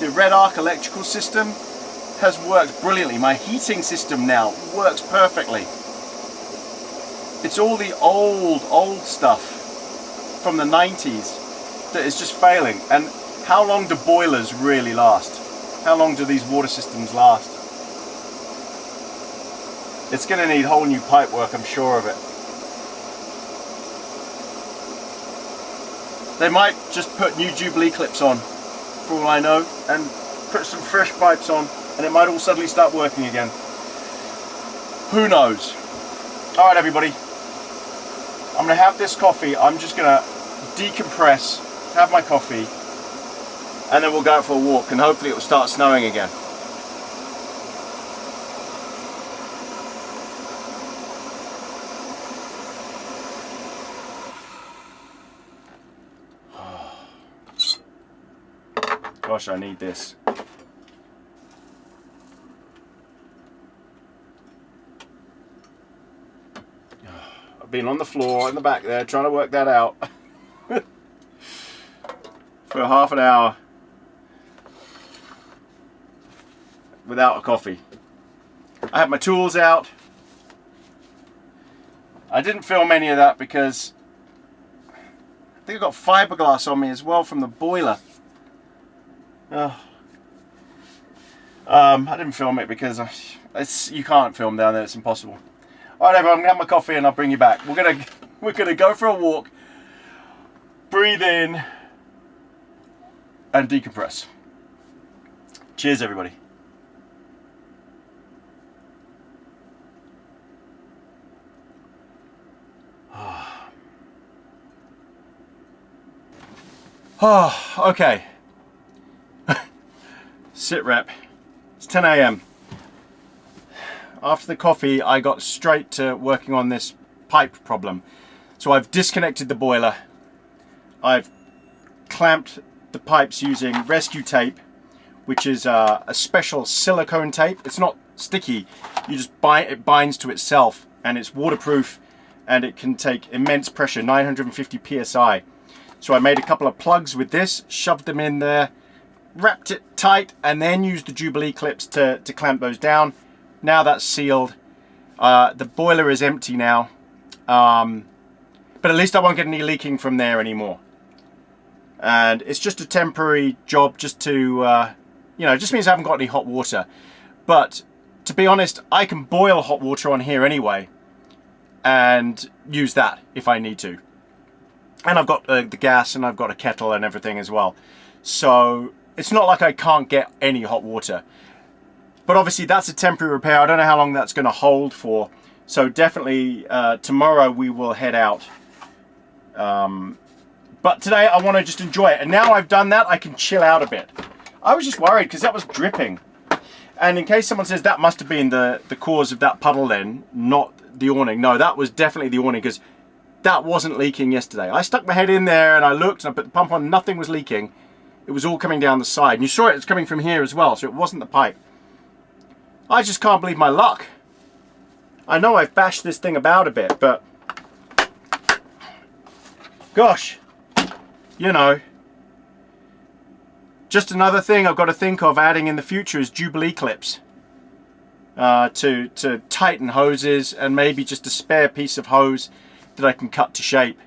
The Red Arc electrical system has worked brilliantly. My heating system now works perfectly. It's all the old stuff from the 90s that is just failing. And how long do boilers really last? How long do these water systems last? It's going to need whole new pipe work, I'm sure of it. They might just put new Jubilee clips on, for all I know, and put some fresh pipes on, and it might all suddenly start working again. Who knows? Alright everybody, I'm going to have this coffee. I'm just going to decompress, have my coffee, and then we'll go out for a walk, and hopefully it will start snowing again. Gosh, I need this. I've been on the floor in the back there trying to work that out for half an hour. Without a coffee. I have my tools out. I didn't film any of that because I think I've got fiberglass on me as well from the boiler. I didn't film it because You can't film down there. It's impossible. All right, everyone. I'm gonna have my coffee and I'll bring you back. We're gonna go for a walk, breathe in, and decompress. Cheers, everybody. Oh, okay. Sit rep. It's 10 a.m. After the coffee, I got straight to working on this pipe problem. So I've disconnected the boiler. I've clamped the pipes using rescue tape, which is a special silicone tape. It's not sticky. You just it binds to itself, and it's waterproof, and it can take immense pressure, 950 psi. So I made a couple of plugs with this, shoved them in there, wrapped it tight, and then used the Jubilee clips to clamp those down. Now that's sealed. The boiler is empty now, but at least I won't get any leaking from there anymore. And it's just a temporary job, just to, you know, it just means I haven't got any hot water. But to be honest, I can boil hot water on here anyway, and use that if I need to. And I've got the gas, and I've got a kettle and everything as well. So it's not like I can't get any hot water. But obviously that's a temporary repair. I don't know how long that's going to hold for. So definitely tomorrow we will head out. But today I want to just enjoy it. And now I've done that, I can chill out a bit. I was just worried because that was dripping. And in case someone says that must have been the cause of that puddle then, not the awning. No, that was definitely the awning, because that wasn't leaking yesterday. I stuck my head in there and I looked and I put the pump on, nothing was leaking. It was all coming down the side. And you saw it was coming from here as well, so it wasn't the pipe. I just can't believe my luck. I know I've bashed this thing about a bit, but gosh, you know, just another thing I've got to think of adding in the future is Jubilee clips to tighten hoses, and maybe just a spare piece of hose that I can cut to shape.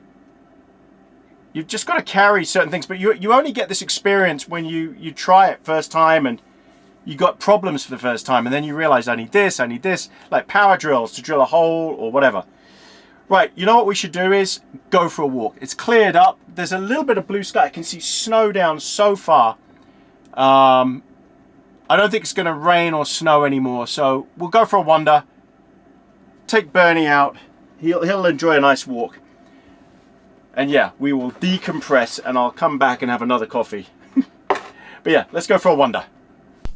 You've just got to carry certain things, but you only get this experience when you try it first time and you got problems for the first time, and then you realize I need this, like power drills to drill a hole or whatever. Right, you know what we should do is go for a walk. It's cleared up. There's a little bit of blue sky. I can see snow down so far. I don't think it's going to rain or snow anymore, so we'll go for a wander. Take Bernie out. He'll enjoy a nice walk. And yeah, we will decompress, and I'll come back and have another coffee. But yeah, let's go for a wander.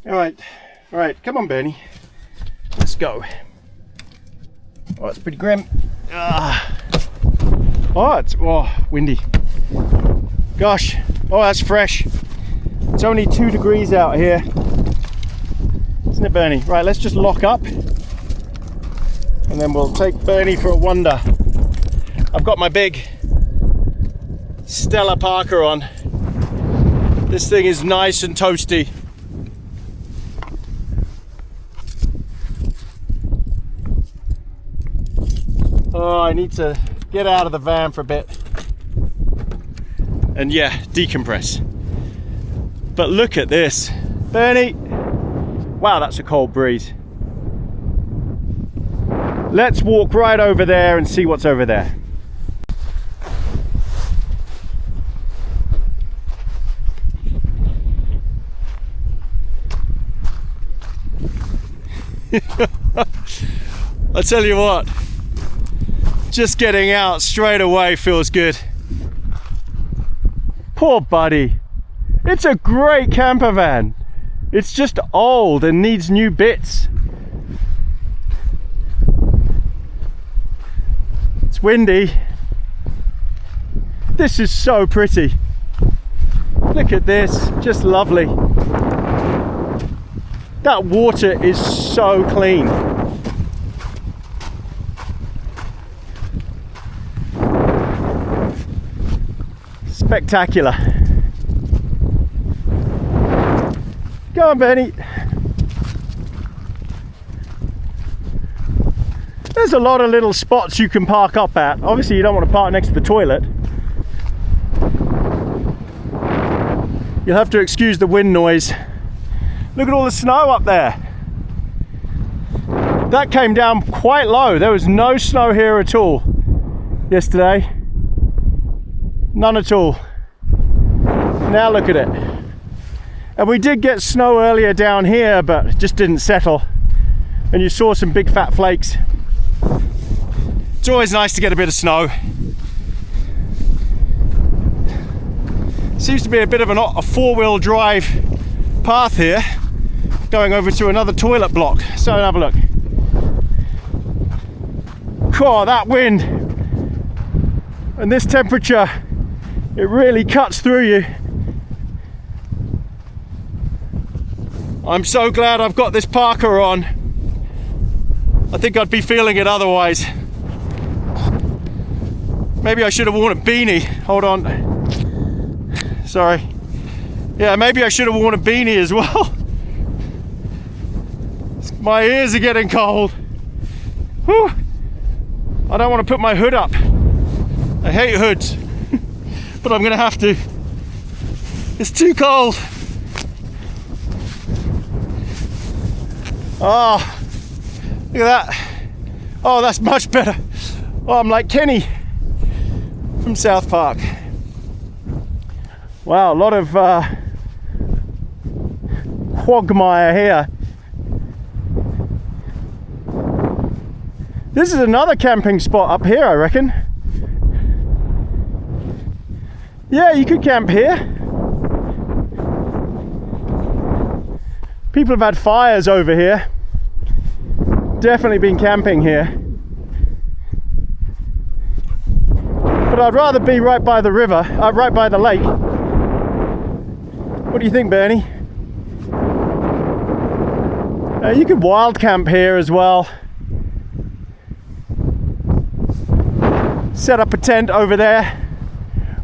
All right, come on, Bernie. Let's go. Oh, it's pretty grim. Oh, it's windy. Gosh, oh, that's fresh. It's only 2 degrees out here. Isn't it, Bernie? Right, let's just lock up, and then we'll take Bernie for a wander. I've got my big Stella Parker on. This thing is nice and toasty. Oh, I need to get out of the van for a bit and yeah, decompress. But look at this, Bernie. Wow, that's a cold breeze. Let's walk right over there and see what's over there. I tell you what, just getting out straight away feels good. Poor buddy. It's a great camper van. It's just old and needs new bits. It's windy. This is so pretty. Look at this, just lovely. That water is so clean. Spectacular. Go on, Bernie. There's a lot of little spots you can park up at. Obviously you don't want to park next to the toilet. You'll have to excuse the wind noise. Look at all the snow up there. That came down quite low. There was no snow here at all yesterday. None at all. Now look at it. And we did get snow earlier down here, but it just didn't settle. And you saw some big fat flakes. It's always nice to get a bit of snow. Seems to be a bit of a four-wheel drive path here, going over to another toilet block. So have a look. Oh, that wind and this temperature, it really cuts through you. I'm so glad I've got this parka on. I think I'd be feeling it otherwise. Maybe I should have worn a beanie. Hold on. Sorry. Yeah, maybe I should have worn a beanie as well. My ears are getting cold. Whew. I don't want to put my hood up. I hate hoods. But I'm gonna have to. It's too cold. Oh, look at that. Oh, that's much better. Oh, I'm like Kenny from South Park. Wow, a lot of quagmire here. This is another camping spot up here, I reckon. Yeah, you could camp here. People have had fires over here. Definitely been camping here. But I'd rather be right by the river, right by the lake. What do you think, Bernie? You could wild camp here as well. Set up a tent over there.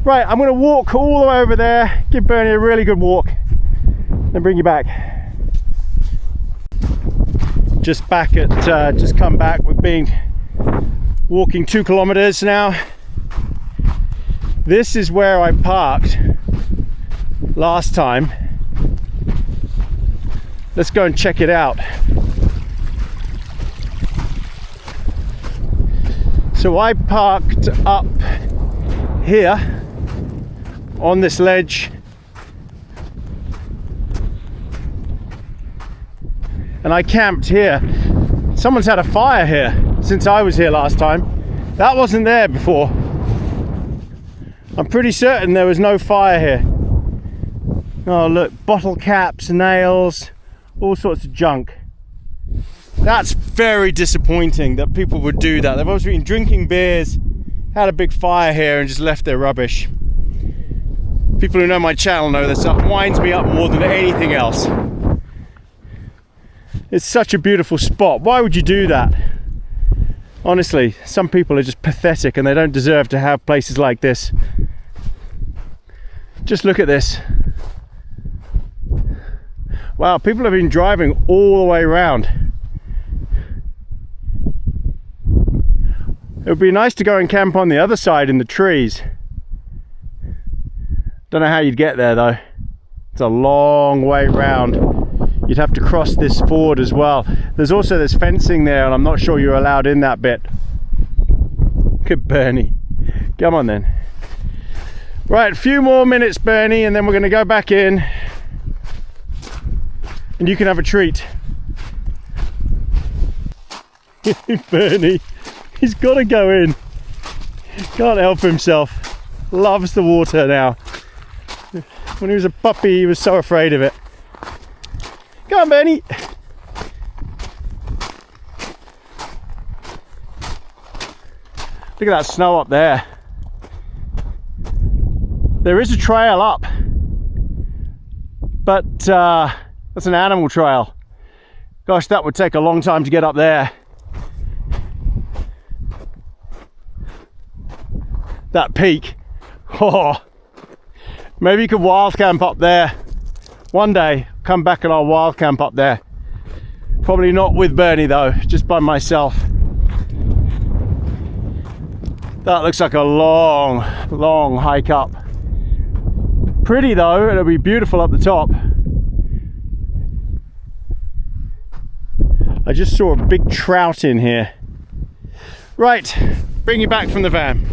Right, I'm going to walk all the way over there, give Bernie a really good walk, then bring you back. Just come back. We've been walking 2 kilometers now. This is where I parked last time. Let's go and check it out. So I parked up here on this ledge, and I camped here. Someone's had a fire here since I was here last time. That wasn't there before. I'm pretty certain there was no fire here. Oh look, bottle caps, nails, all sorts of junk. That's very disappointing that people would do that. They've obviously been drinking beers, had a big fire here and just left their rubbish. People who know my channel know this winds me up more than anything else. It's such a beautiful spot. Why would you do that? Honestly, some people are just pathetic and they don't deserve to have places like this. Just look at this. Wow, people have been driving all the way around. It would be nice to go and camp on the other side in the trees. Don't know how you'd get there though. It's a long way round. You'd have to cross this ford as well. There's also this fencing there and I'm not sure you're allowed in that bit. Look at Bernie. Come on then. Right, a few more minutes, Bernie, and then we're going to go back in and you can have a treat. Bernie, he's got to go in. Can't help himself. Loves the water now. When he was a puppy, he was so afraid of it. Come on, Bernie. Look at that snow up there. There is a trail up, but that's an animal trail. Gosh, that would take a long time to get up there. That peak. Oh, maybe you could wild camp up there. One day, come back and I'll wild camp up there. Probably not with Bernie though, just by myself. That looks like a long, long hike up. Pretty though, it'll be beautiful up the top. I just saw a big trout in here. Right, bring you back from the van.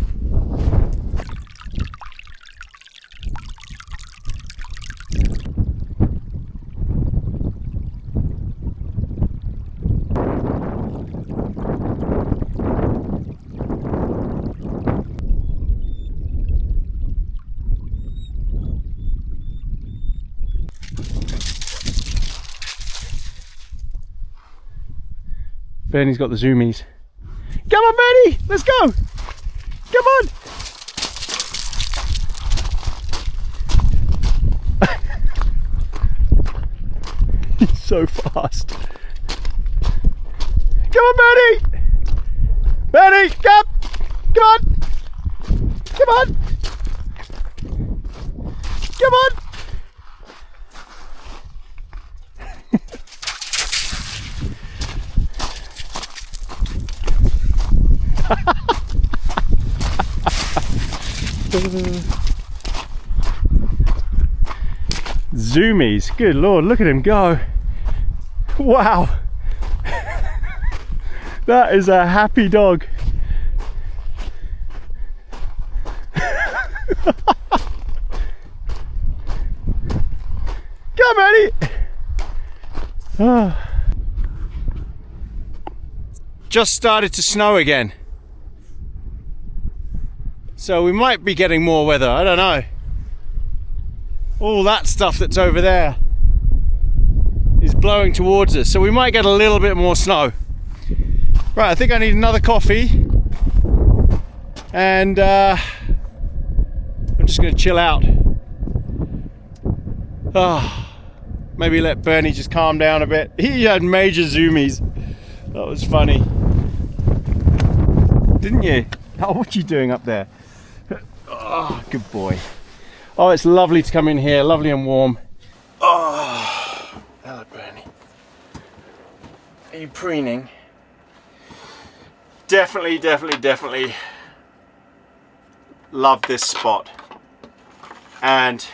Bernie's got the zoomies. Come on, Bernie, let's go. Come on. He's so fast. Come on, Bernie. Bernie, come. Come on. Come on. Come on. Zoomies, good lord, look at him go. Wow. That is a happy dog. Come on, Eddie. Oh. Just started to snow again. So we might be getting more weather, I don't know. All that stuff that's over there is blowing towards us, so we might get a little bit more snow. Right, I think I need another coffee, and I'm just going to chill out. Maybe let Bernie just calm down a bit. He had major zoomies. That was funny. Didn't you? Oh, what are you doing up there? Oh, good boy. Oh, it's lovely to come in here, lovely and warm. Oh, hello, Bernie. Are you preening? Definitely love this spot. And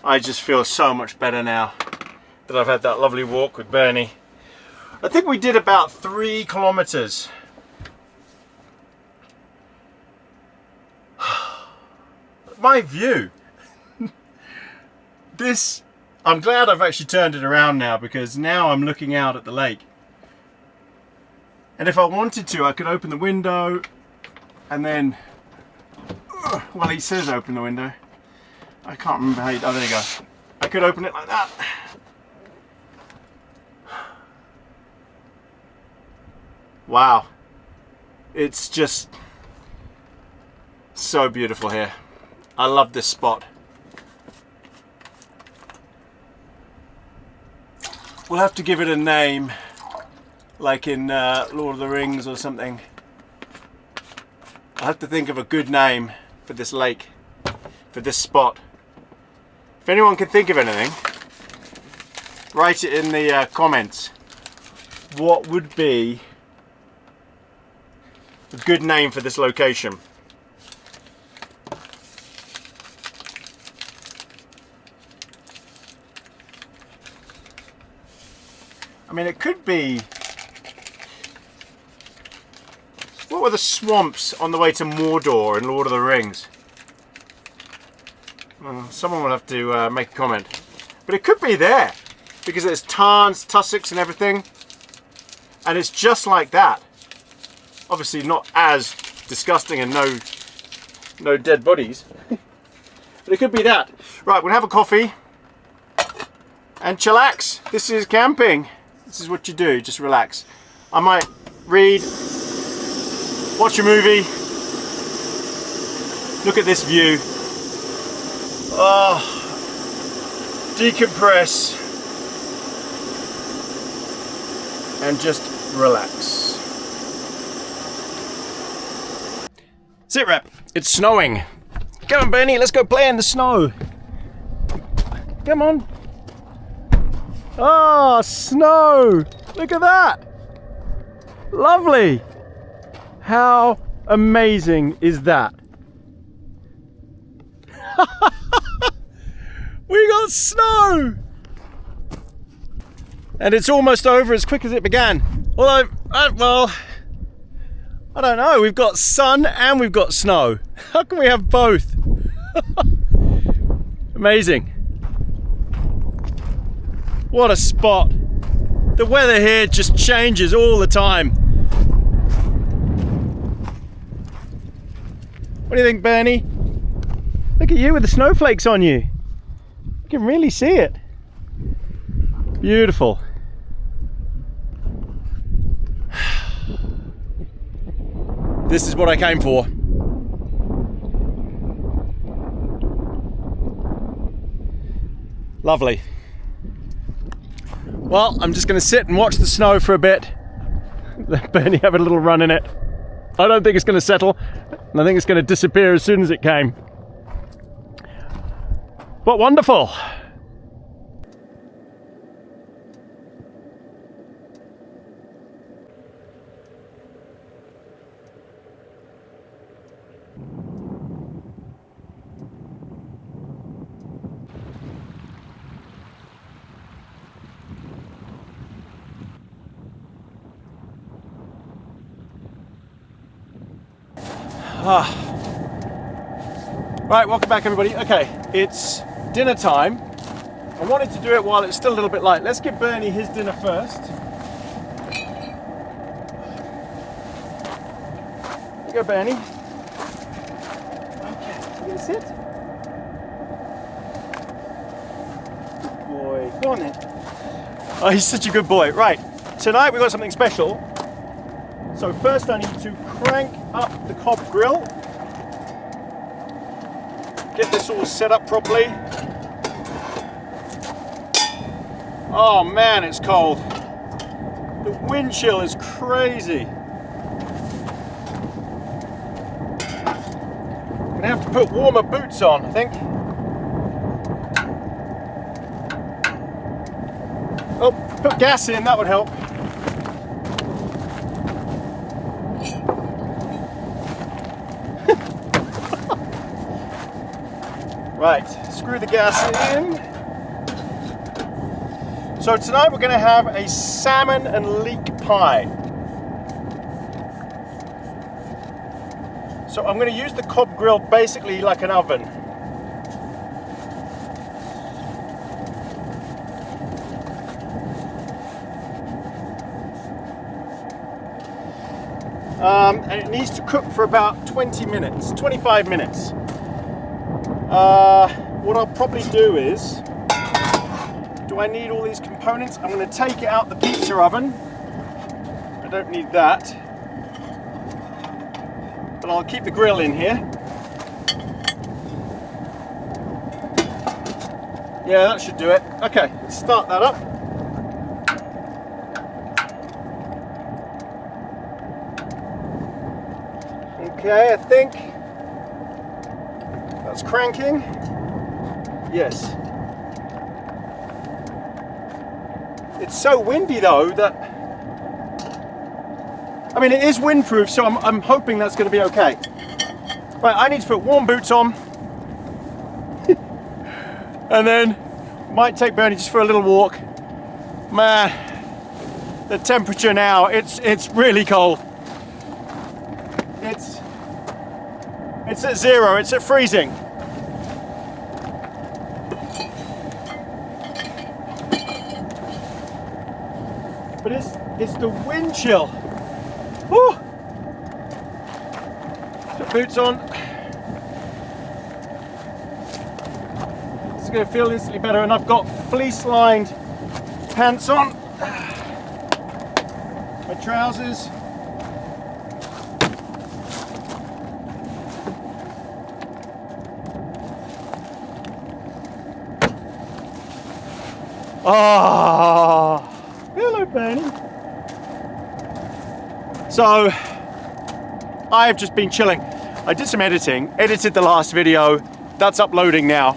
I just feel so much better now that I've had that lovely walk with Bernie. I think we did about 3 kilometers. My view. This, I'm glad I've actually turned it around now, because now I'm looking out at the lake. And if I wanted to, I could open the window and then, well, he says open the window. I can't remember how you, oh, there you go. I could open it like that. Wow. It's just so beautiful here. I love this spot. We'll have to give it a name, like in Lord of the Rings or something. I'll have to think of a good name for this lake, for this spot. If anyone can think of anything, write it in the comments. What would be a good name for this location? I mean, it could be, what were the swamps on the way to Mordor in Lord of the Rings? Someone will have to make a comment. But it could be there, because there's tarns, tussocks and everything. And it's just like that. Obviously not as disgusting and no dead bodies. But it could be that. Right, we'll have a coffee and chillax. This is camping. This is what you do, just relax. I might read, watch a movie, look at this view. Oh, decompress and just relax. Sit rep, it's snowing. Come on, Bernie, let's go play in the snow. Come on. Oh, snow! Look at that! Lovely! How amazing is that? We got snow! And it's almost over as quick as it began. Although, well, I don't know. We've got sun and we've got snow. How can we have both? Amazing. What a spot. The weather here just changes all the time. What do you think, Bernie? Look at you with the snowflakes on you. You can really see it. Beautiful. This is what I came for. Lovely. Well, I'm just going to sit and watch the snow for a bit. Let Bernie have a little run in it. I don't think it's going to settle, and I think it's going to disappear as soon as it came. But wonderful. Right, welcome back everybody. Okay, it's dinner time. I wanted to do it while it's still a little bit light. Let's give Bernie his dinner first. Here you go, Bernie. Okay, you gonna sit? Good boy. Go on then. Oh, he's such a good boy. Right, tonight we've got something special. So first I need to crank up the cob grill. Get this all set up properly. Oh man, it's cold. The wind chill is crazy. I'm gonna have to put warmer boots on, I think. Oh, put gas in, that would help. Right, screw the gas in. So tonight we're going to have a salmon and leek pie. So I'm going to use the cob grill basically like an oven. And it needs to cook for about 20 minutes, 25 minutes. What I'll probably do is, do I need all these components? I'm going to take it out the pizza oven. I don't need that. But I'll keep the grill in here. Yeah, that should do it. Okay, let's start that up. Okay, I think that's cranking. Yes. It's so windy though that, I mean, it is windproof, so I'm hoping that's going to be okay. Right, I need to put warm boots on. And then might take Bernie just for a little walk. Man, the temperature now, it's really cold. It's at zero, it's at freezing. But it's the wind chill. Woo! Put boots on. It's going to feel instantly better, and I've got fleece-lined pants on. My trousers. Oh, hello, Bernie. So, I've just been chilling. I did some editing, edited the last video. That's uploading now.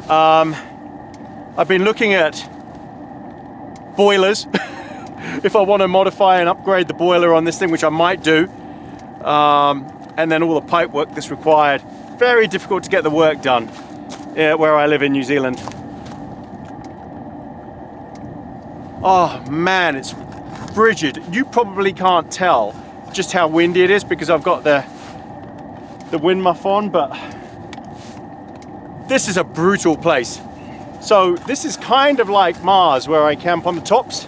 I've been looking at boilers. If I want to modify and upgrade the boiler on this thing, which I might do. And then all the pipe work that's required. Very difficult to get the work done where I live in New Zealand. Oh man, it's frigid. You probably can't tell just how windy it is because I've got the wind muff on, but this is a brutal place. So this is kind of like Mars, where I camp on the tops.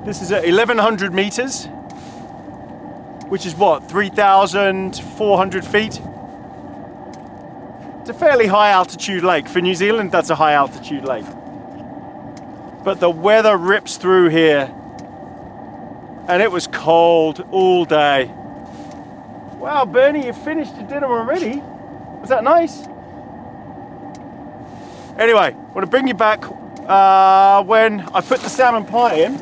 This is at 1100 meters, which is what, 3,400 feet? It's a fairly high altitude lake. For New Zealand, that's a high altitude lake. But the weather rips through here, and it was cold all day. Wow, Bernie, you finished your dinner already? Was that nice? Anyway, I want to bring you back when I put the salmon pie in.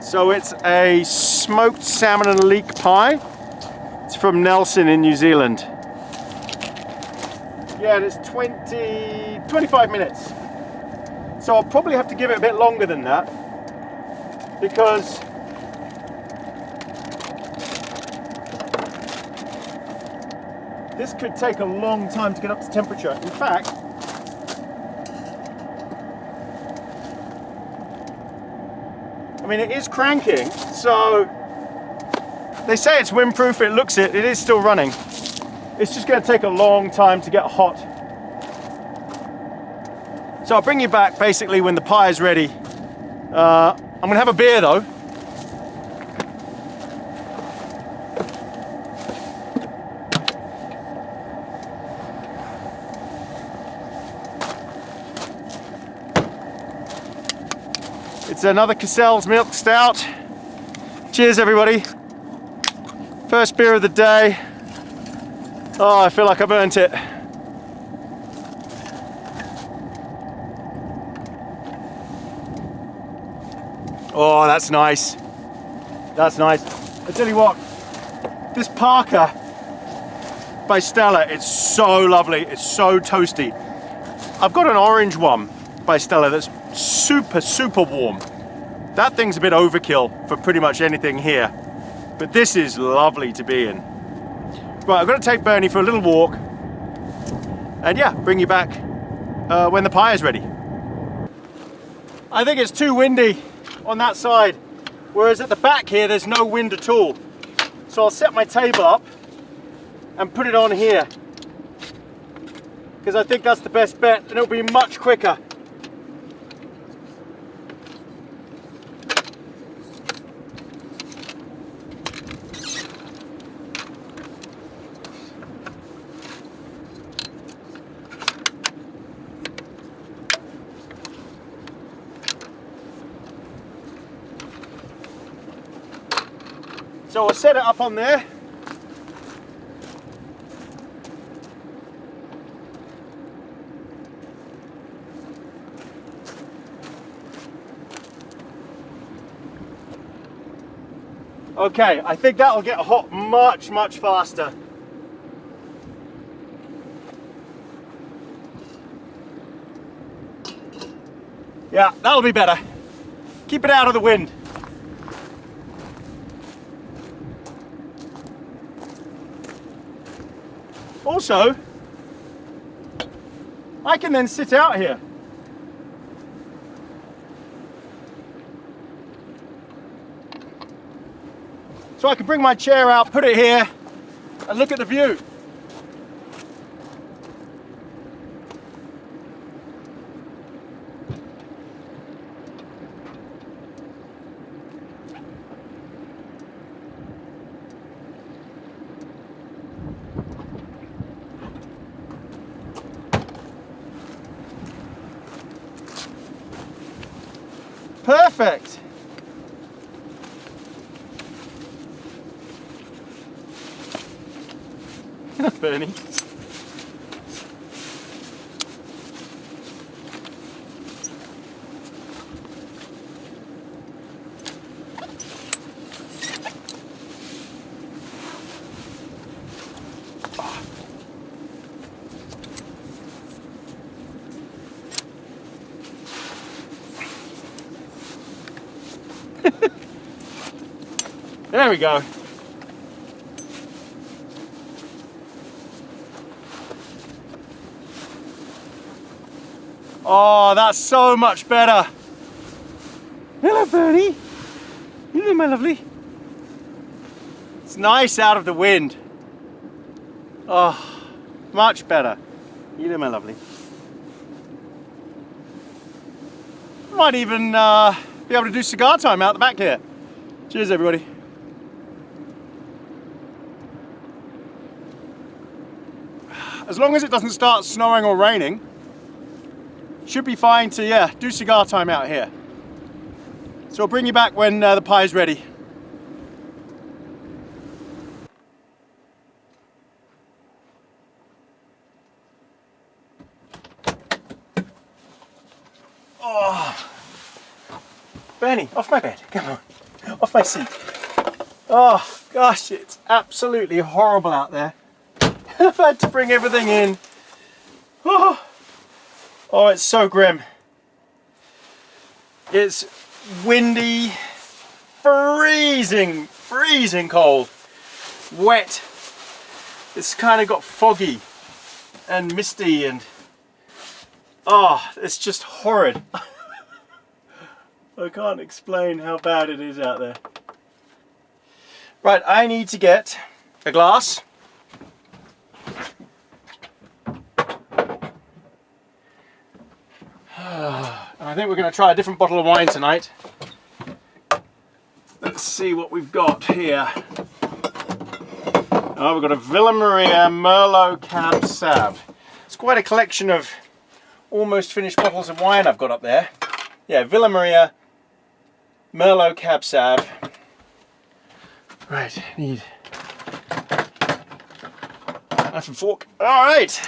So it's a smoked salmon and leek pie. It's from Nelson in New Zealand. Yeah, and it's 25 minutes. So I'll probably have to give it a bit longer than that because this could take a long time to get up to temperature. In fact, I mean, it is cranking, so they say it's windproof, it looks it is still running. It's just going to take a long time to get hot. So I'll bring you back basically when the pie is ready. I'm going to have a beer though. It's another Cassell's Milk Stout. Cheers everybody. First beer of the day. Oh, I feel like I've earned it. Oh, that's nice. That's nice. I tell you what, this Parker by Stella, it's so lovely. It's so toasty. I've got an orange one by Stella that's super warm. That thing's a bit overkill for pretty much anything here, but this is lovely to be in. Right, I've got to take Bernie for a little walk and yeah, bring you back when the pie is ready. I think it's too windy on that side, whereas at the back here there's no wind at all. So I'll set my table up and put it on here because I think that's the best bet and it'll be much quicker. So I'll set it up on there. Okay, I think that'll get hot much faster. Yeah, that'll be better. Keep it out of the wind. Also, I can then sit out here. So I can bring my chair out, put it here, and look at the view. Perfect. Bernie. There we go. Oh, that's so much better. Hello, Bernie. Hello, my lovely. It's nice out of the wind. Oh, much better. Hello, my lovely. Might even be able to do cigar time out the back here. Cheers, everybody. As long as it doesn't start snowing or raining, should be fine to, yeah, do cigar time out here. So I'll bring you back when the pie is ready. Oh, Bernie, off my bed, come on, off my seat. Oh gosh, it's absolutely horrible out there. I've had to bring everything in. Oh, it's so grim. It's windy, freezing cold, wet. It's kind of got foggy and misty and oh, it's just horrid. I can't explain how bad it is out there. Right, I need to get a glass. And I think we're going to try a different bottle of wine tonight. Let's see what we've got here. Oh, we've got a Villa Maria Merlot Cab Sauv. It's quite a collection of almost finished bottles of wine I've got up there. Yeah, Villa Maria Merlot Cab Sauv. Right, need knife and fork. All right.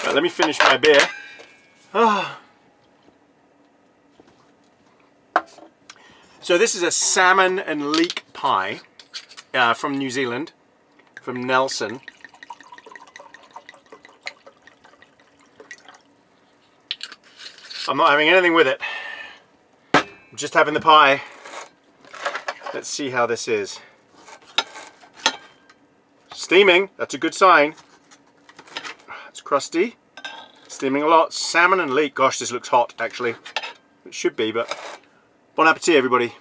Right, let me finish my beer. So this is a salmon and leek pie from New Zealand, from Nelson. I'm not having anything with it. I'm just having the pie. Let's see how this is. Steaming, that's a good sign. It's crusty, steaming a lot. Salmon and leek, gosh, this looks hot actually. It should be, but bon appetit, everybody.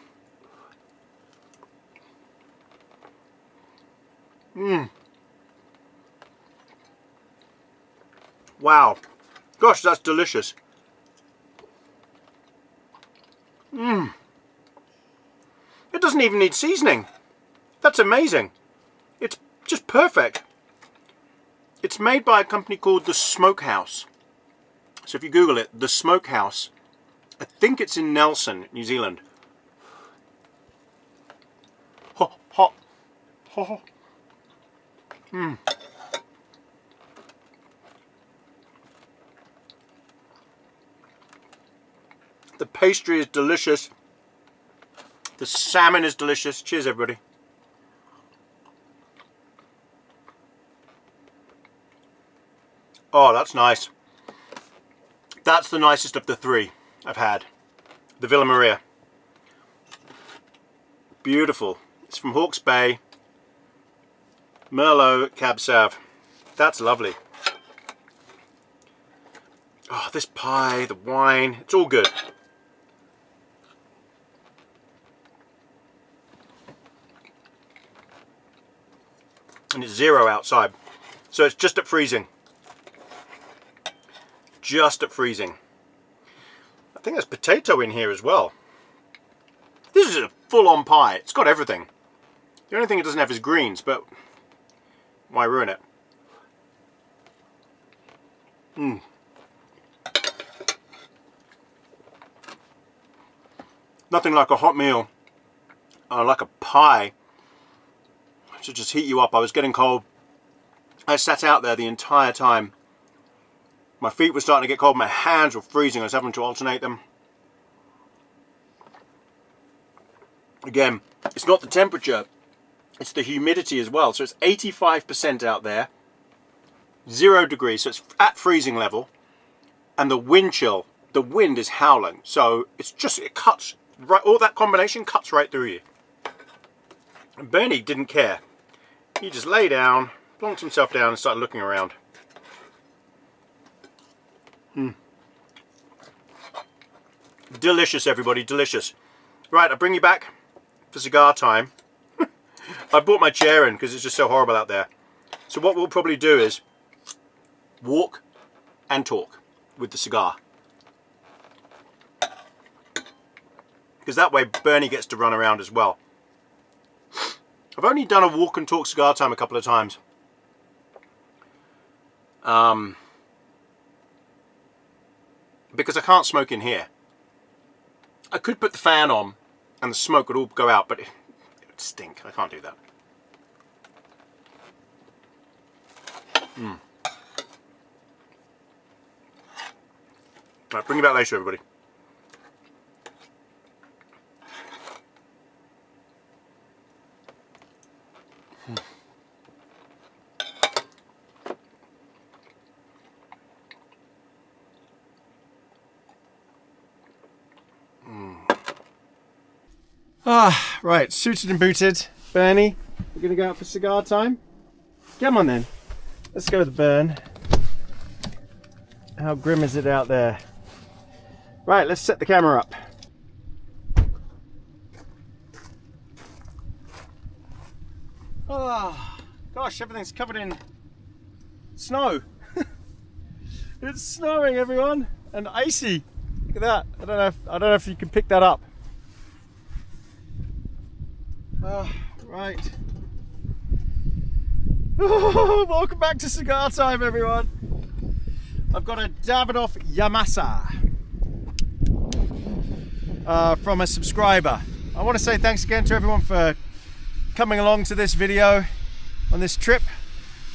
Wow, gosh, that's delicious. It doesn't even need seasoning. That's amazing. It's just perfect. It's made by a company called The Smokehouse. So if you Google it, The Smokehouse, I think it's in Nelson, New Zealand. Hot, hot, hot. The pastry is delicious. The salmon is delicious. Cheers, everybody. Oh, that's nice. That's the nicest of the three I've had. The Villa Maria. Beautiful. It's from Hawke's Bay. Merlot Cab Sauv. That's lovely. Oh, this pie, the wine, it's all good. And it's 0 outside. So it's just at freezing. Just at freezing. I think there's potato in here as well. This is a full-on pie. It's got everything. The only thing it doesn't have is greens, but why ruin it? Nothing like a hot meal, like a pie, to just heat you up. I was getting cold. I sat out there the entire time. My feet were starting to get cold, my hands were freezing. I was having to alternate them. Again, it's not the temperature, it's the humidity as well. So it's 85% out there, 0 degrees, so it's at freezing level. And the wind chill, the wind is howling. So it's just, it cuts, right, all that combination cuts right through you. And Bernie didn't care. he just lay down, plonked himself down and started looking around. Delicious, everybody, delicious. Right, I'll bring you back for cigar time. I brought my chair in because it's just so horrible out there. So what we'll probably do is walk and talk with the cigar. Because that way Bernie gets to run around as well. I've only done a walk and talk cigar time a couple of times. Because I can't smoke in here. I could put the fan on and the smoke would all go out, but it would stink. I can't do that. Right, bring you back later, everybody. Right, suited and booted. Bernie, we're gonna go out for cigar time. Come on then. Let's go to the burn. How grim is it out there? Right, let's set the camera up. Oh, gosh, everything's covered in snow. It's snowing, everyone, and icy. Look at that. I don't know if you can pick that up. Right. Oh, welcome back to cigar time, everyone. I've got a Davidoff Yamasa from a subscriber. I want to say thanks again to everyone for coming along to this video on this trip.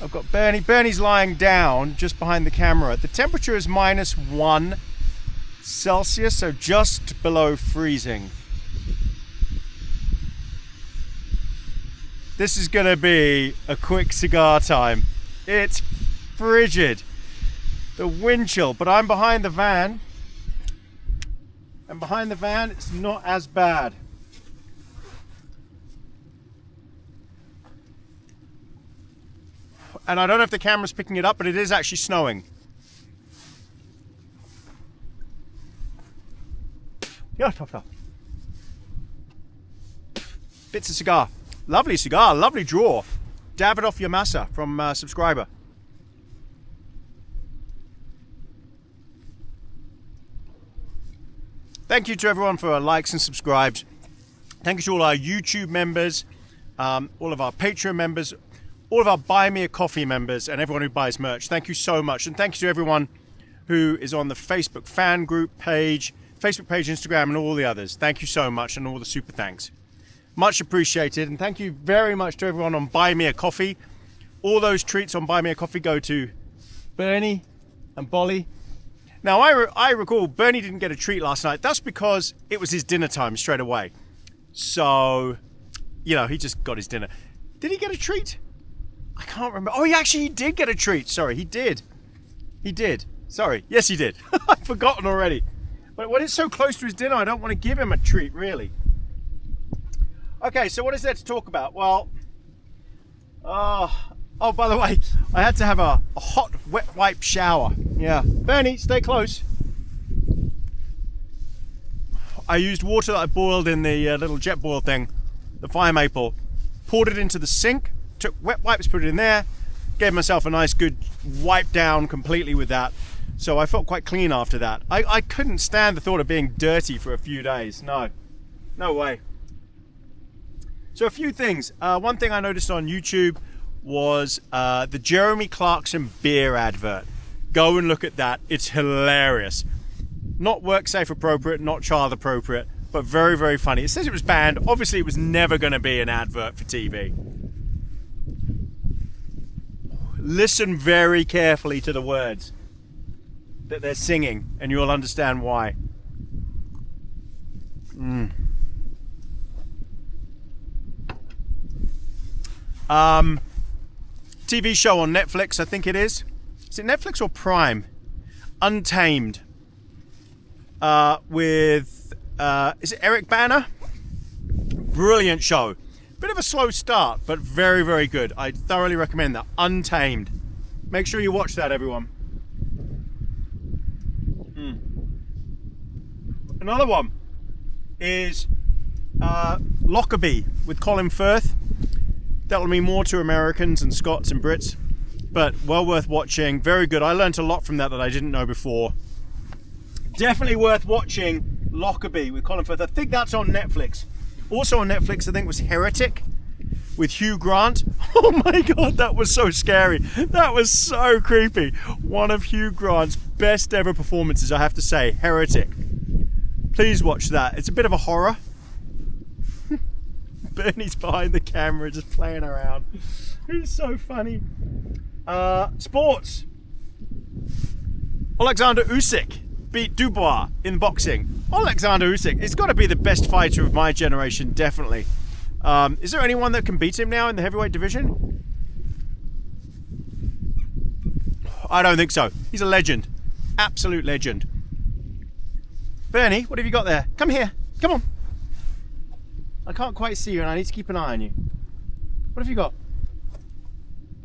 I've got Bernie. Bernie's lying down just behind the camera. The temperature is -1 Celsius, so just below freezing. This is gonna be a quick cigar time. It's frigid. The wind chill, but I'm behind the van. And behind the van, it's not as bad. And I don't know if the camera's picking it up, but it is actually snowing. Yeah, tough. Bits of cigar. Lovely cigar, lovely draw. Davidoff Yamasa from subscriber. Thank you to everyone for likes and subscribes. Thank you to all our YouTube members, all of our Patreon members, all of our Buy Me a Coffee members, and everyone who buys merch. Thank you so much. And thank you to everyone who is on the Facebook fan group page, Instagram, and all the others. Thank you so much, and all the super thanks. Much appreciated, and thank you very much to everyone on Buy Me a Coffee. All those treats on Buy Me a Coffee go to Bernie and Bolly. Now, I recall Bernie didn't get a treat last night. That's because it was his dinner time straight away. So, you know, he just got his dinner. Did he get a treat? I can't remember. Oh, he did get a treat. Sorry, he did. He did. Sorry. Yes, he did. I've forgotten already. But when it's so close to his dinner, I don't want to give him a treat, really. Okay, so what is there to talk about? Well, oh, by the way, I had to have a hot wet wipe shower. Yeah, Bernie, stay close. I used water that I boiled in the little jet boil thing, the fire maple, poured it into the sink, took wet wipes, put it in there, gave myself a nice good wipe down completely with that. So I felt quite clean after that. I couldn't stand the thought of being dirty for a few days. No way. So a few things. One thing I noticed on YouTube was the Jeremy Clarkson beer advert. Go and look at that. It's hilarious. Not work safe appropriate, not child appropriate, but very, very funny. It says it was banned. Obviously, it was never going to be an advert for TV. Listen very carefully to the words that they're singing, and you'll understand why. TV show on Netflix, I think it is. Is it Netflix or Prime? Untamed. With is it Eric Bana? Brilliant show. Bit of a slow start, but very, very good. I thoroughly recommend that. Untamed. Make sure you watch that, everyone. Another one is Lockerbie with Colin Firth. That'll mean more to Americans and Scots and Brits, but well worth watching. Very good. I learned a lot from that I didn't know before. Definitely worth watching Lockerbie with Colin Firth. I think that's on Netflix. Also on Netflix, I think, was Heretic with Hugh Grant. Oh my God, that was so scary. That was so creepy. One of Hugh Grant's best ever performances, I have to say. Heretic. Please watch that. It's a bit of a horror. Bernie's behind the camera just playing around. He's so funny. Sports. Alexander Usyk beat Dubois in boxing. Alexander Usyk, it's got to be the best fighter of my generation, definitely. Is there anyone that can beat him now in the heavyweight division? I don't think so. He's a legend. Absolute legend. Bernie, what have you got there? Come here. Come on. I can't quite see you and I need to keep an eye on you. What have you got?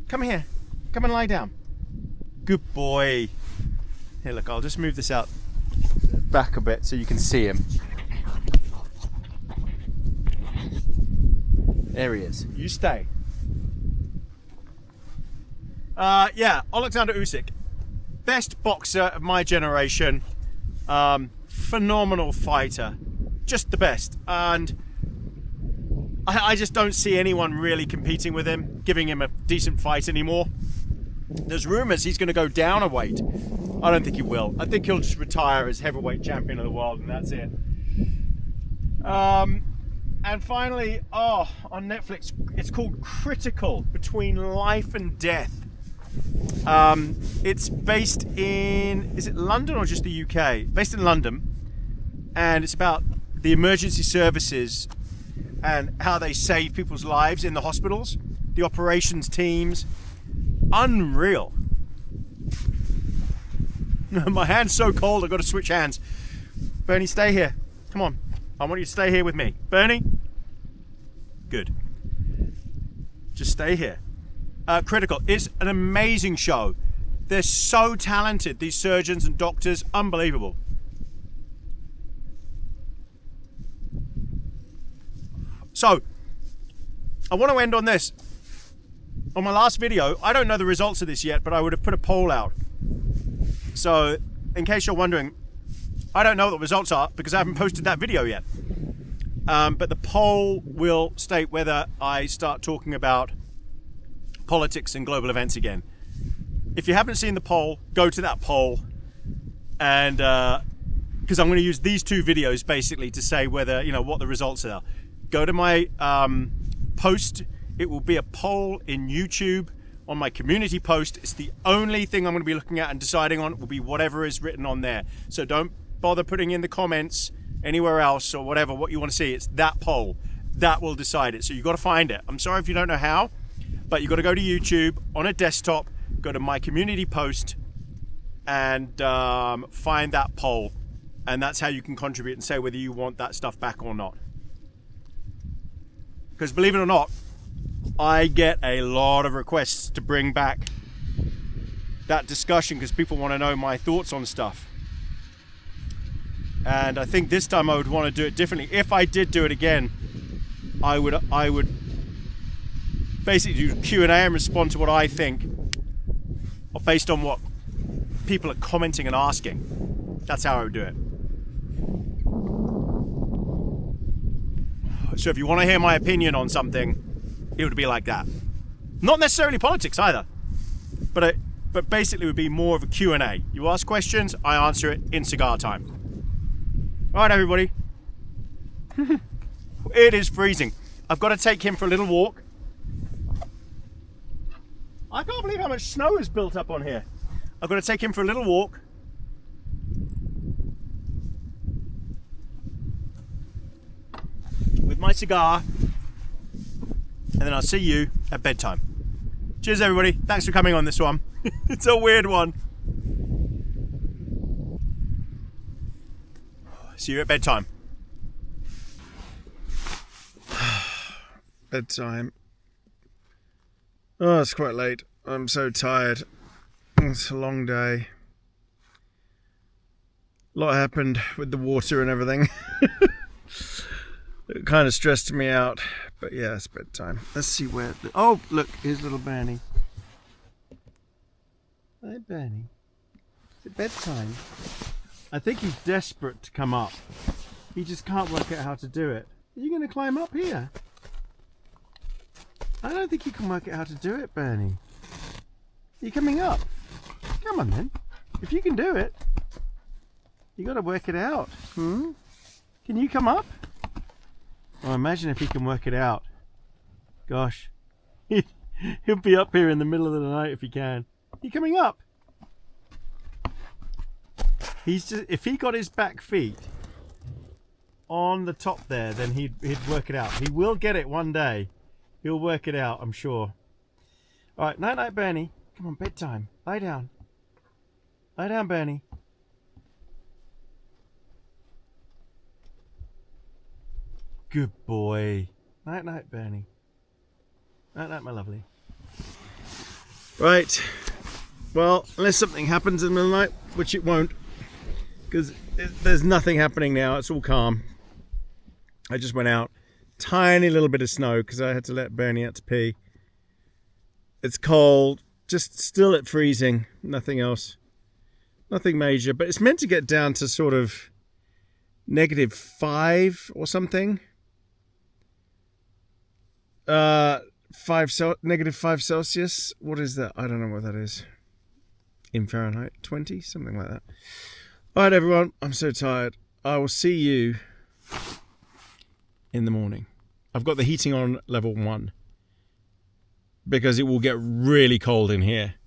Come here. Come and lie down. Good boy. Here, look, I'll just move this out back a bit so you can see him. There he is. You stay. Yeah, Alexander Usyk. Best boxer of my generation. Phenomenal fighter. Just the best. And I just don't see anyone really competing with him, giving him a decent fight anymore. There's rumours he's going to go down a weight. I don't think he will. I think he'll just retire as heavyweight champion of the world and that's it. And finally, on Netflix, it's called Critical, Between Life and Death. It's based in, is it London or just the UK? Based in London. And it's about the emergency services and how they save people's lives in the hospitals, the operations teams. Unreal. My hand's so cold, I've got to switch hands. Bernie, stay here. Come on. I want you to stay here with me. Bernie? Good. Just stay here. Critical. It's an amazing show. They're so talented, these surgeons and doctors. Unbelievable. So, I want to end on this. On my last video, I don't know the results of this yet, but I would have put a poll out. So, in case you're wondering, I don't know what the results are because I haven't posted that video yet. But the poll will state whether I start talking about politics and global events again. If you haven't seen the poll, go to that poll. And because I'm going to use these two videos basically to say whether, you know, what the results are. Go to my post. It will be a poll in YouTube on my community post. It's the only thing I'm going to be looking at and deciding on. It will be whatever is written on there. So don't bother putting in the comments anywhere else or whatever, what you want to see. It's that poll. That will decide it. So you've got to find it. I'm sorry if you don't know how, but you've got to go to YouTube on a desktop, go to my community post and find that poll. And that's how you can contribute and say whether you want that stuff back or not. Because believe it or not, I get a lot of requests to bring back that discussion because people want to know my thoughts on stuff. And I think this time I would want to do it differently. If I did do it again, I would basically do Q&A and respond to what I think, or based on what people are commenting and asking. That's how I would do it. So if you want to hear my opinion on something, it would be like that. Not necessarily politics either, but basically it would be more of a Q&A. You ask questions, I answer it in cigar time. All right, everybody. It is freezing. I've got to take him for a little walk. I can't believe how much snow is built up on here. I've got to take him for a little walk. With my cigar. And then I'll see you at bedtime. Cheers, everybody. Thanks for coming on this one. It's a weird one. See you at bedtime. bedtime. Oh, it's quite late. I'm so tired. It's a long day. A lot happened with the water and everything. It kind of stressed me out. But yeah, it's bedtime. Let's see where... Oh, look, here's little Bernie. Hi, Bernie. Is it bedtime? I think he's desperate to come up. He just can't work out how to do it. Are you going to climb up here? I don't think you can work out how to do it, Bernie. Are you coming up? Come on then. If you can do it, you got to work it out. Can you come up? Oh, imagine if he can work it out. Gosh. He'll be up here in the middle of the night if he can. Are you coming up? He's just, if he got his back feet on the top there, then he'd work it out. He will get it one day. He'll work it out, I'm sure. All right, night night, Bernie. Come on, bedtime. Lie down. Lie down, Bernie. Good boy. Night night, Bernie. Night night, my lovely. Right. Well, unless something happens in the middle of the night, which it won't, because there's nothing happening now. It's all calm. I just went out. Tiny little bit of snow because I had to let Bernie out to pee. It's cold. Just still at freezing. Nothing else. Nothing major. But it's meant to get down to sort of -5 or something. -5 Celsius. What is that? I don't know what that is. In Fahrenheit. 20? Something like that. Alright everyone. I'm so tired. I will see you in the morning. I've got the heating on level 1. Because it will get really cold in here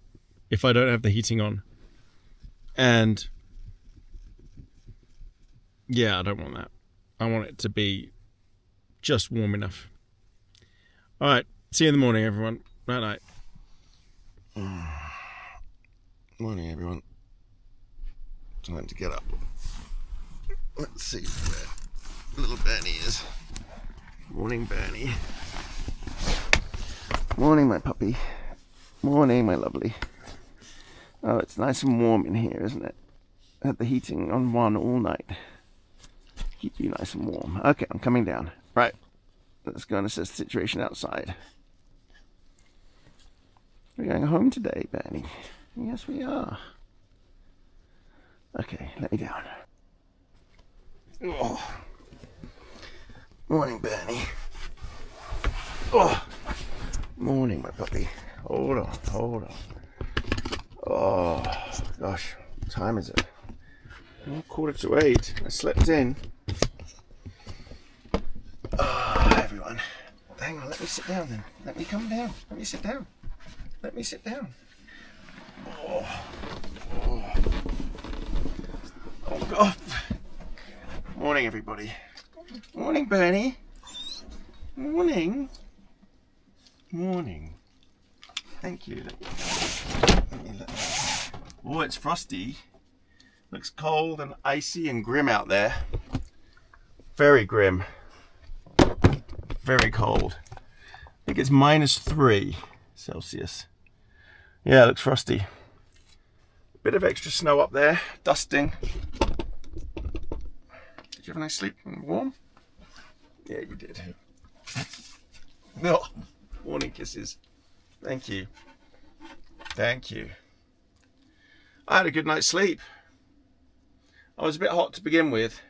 if I don't have the heating on. And yeah, I don't want that. I want it to be just warm enough. Alright, see you in the morning, everyone. Night night. Morning, everyone. Time to get up. Let's see where little Bernie is. Morning, Bernie. Morning, my puppy. Morning, my lovely. Oh, it's nice and warm in here, isn't it? Had the heating on 1 all night. Keep you nice and warm. Okay, I'm coming down. Right. Let's go and assess the situation outside. We're going home today, Bernie. Yes, we are. Okay, let me down. Oh. Morning, Bernie. Oh. Morning, my puppy. Hold on, hold on. Oh, gosh. What time is it? Oh, 7:45. I slept in. Everyone. Hang on, let me sit down then. Let me come down. Let me sit down. Let me sit down. Oh, God. Morning, everybody. Morning, Bernie. Morning. Morning. Thank you. Oh, it's frosty. Looks cold and icy and grim out there. Very grim. Very cold. I think it's -3 Celsius. Yeah, it looks frosty. Bit of extra snow up there. Dusting. Did you have a nice sleep? Warm? Yeah, you did. No. Morning kisses. Thank you. Thank you. I had a good night's sleep. I was a bit hot to begin with.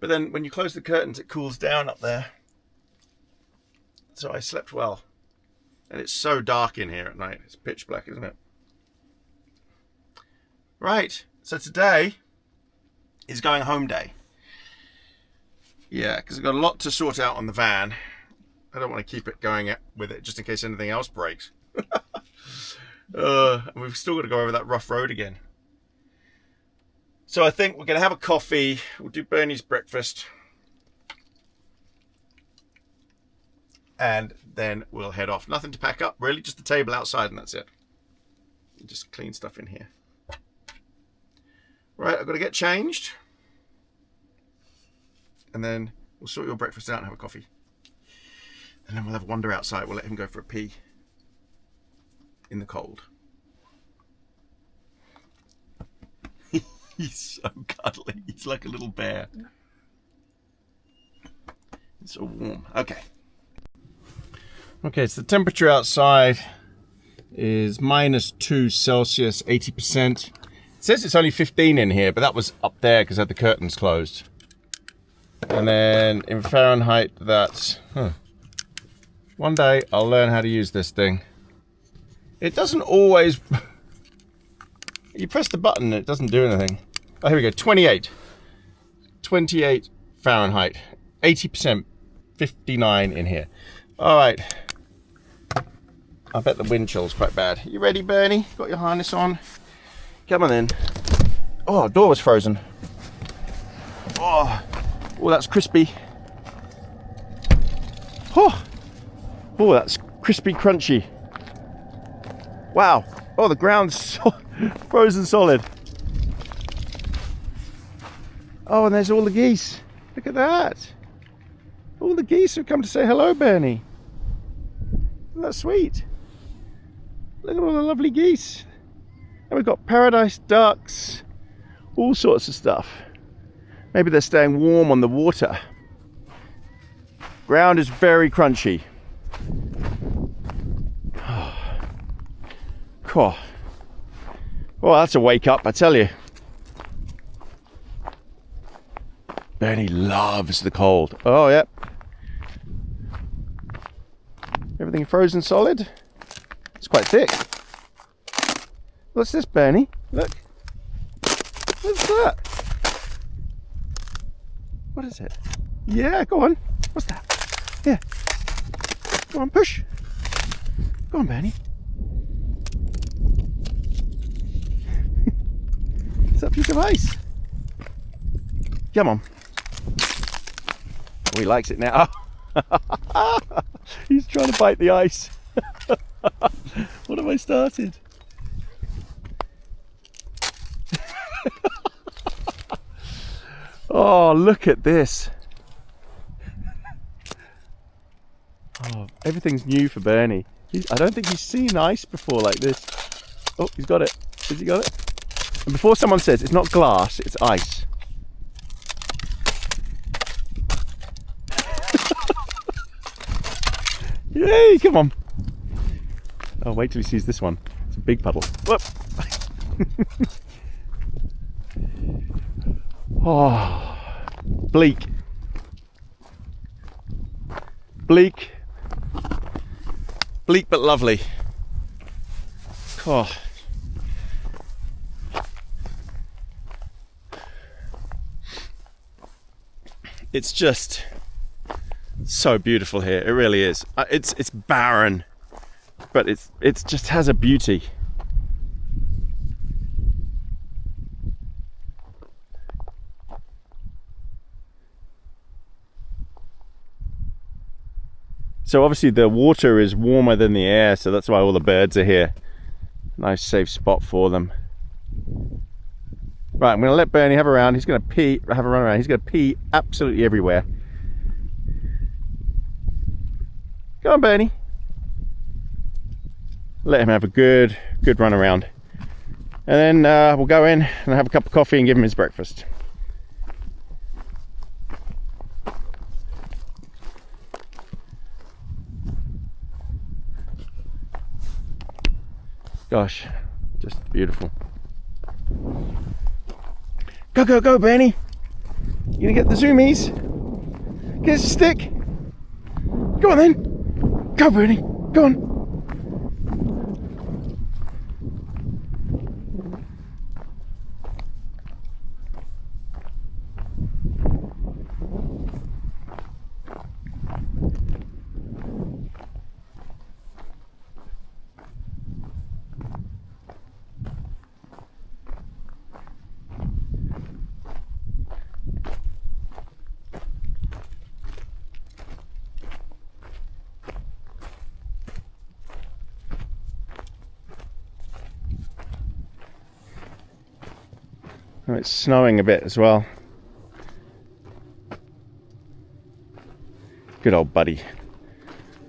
But then when you close the curtains, it cools down up there. So I slept well. And it's so dark in here at night. It's pitch black, isn't it? Right. So today is going home day. Yeah, because I've got a lot to sort out on the van. I don't want to keep it going with it just in case anything else breaks. We've still got to go over that rough road again. So I think we're going to have a coffee. We'll do Bernie's breakfast. And then we'll head off. Nothing to pack up, really. Just the table outside and that's it. Just clean stuff in here. Right, I've got to get changed. And then we'll sort your breakfast out and have a coffee. And then we'll have a wander outside. We'll let him go for a pee in the cold. He's so cuddly. He's like a little bear. It's so warm. Okay. Okay, so the temperature outside is -2 Celsius, 80%. It says it's only 15 in here, but that was up there because I had the curtains closed. And then in Fahrenheit, that's... One day I'll learn how to use this thing. It doesn't always... You press the button and it doesn't do anything. Oh, here we go. 28. 28 Fahrenheit. 80%. 59 in here. All right. I bet the wind chill's quite bad. You ready, Bernie? Got your harness on? Come on in. Oh, the door was frozen. Oh, that's crispy. Oh, that's crispy crunchy. Wow. Oh, the ground's frozen solid. Oh, and there's all the geese. Look at that. All the geese have come to say hello, Bernie. Isn't that sweet? Look at all the lovely geese. And we've got paradise ducks, all sorts of stuff. Maybe they're staying warm on the water. Ground is very crunchy. Oh, that's a wake up, I tell you. Bernie loves the cold. Oh, yep. Everything frozen solid. It's quite thick. What's this, Bernie? Look. What's that? What is it? Yeah, go on. What's that? Here. Go on, push. Go on, Bernie. It's a piece of ice. Come on. Oh, he likes it now. He's trying to bite the ice. What have I started? Oh, look at this. Oh, everything's new for Bernie. I don't think he's seen ice before like this. Oh, he's got it. Has he got it? And before someone says it's not glass, it's ice. Yay, come on. Oh, wait till he sees this one. It's a big puddle. Whoop. Oh, bleak. Bleak. Bleak but lovely. Oh. It's just so beautiful here. It really is. It's barren, but it just has a beauty. So obviously the water is warmer than the air, so that's why all the birds are here. Nice safe spot for them. Right, I'm going to let Bernie have a round. He's going to pee, have a run around. He's going to pee absolutely everywhere. Come on, Bernie. Let him have a good run around. And then we'll go in and have a cup of coffee and give him his breakfast. Gosh, just beautiful. Go, go, go, Bernie. You gonna get the zoomies? Get us a stick. Go on then. Go, Bernie. Go on. Oh, it's snowing a bit as well. Good old buddy.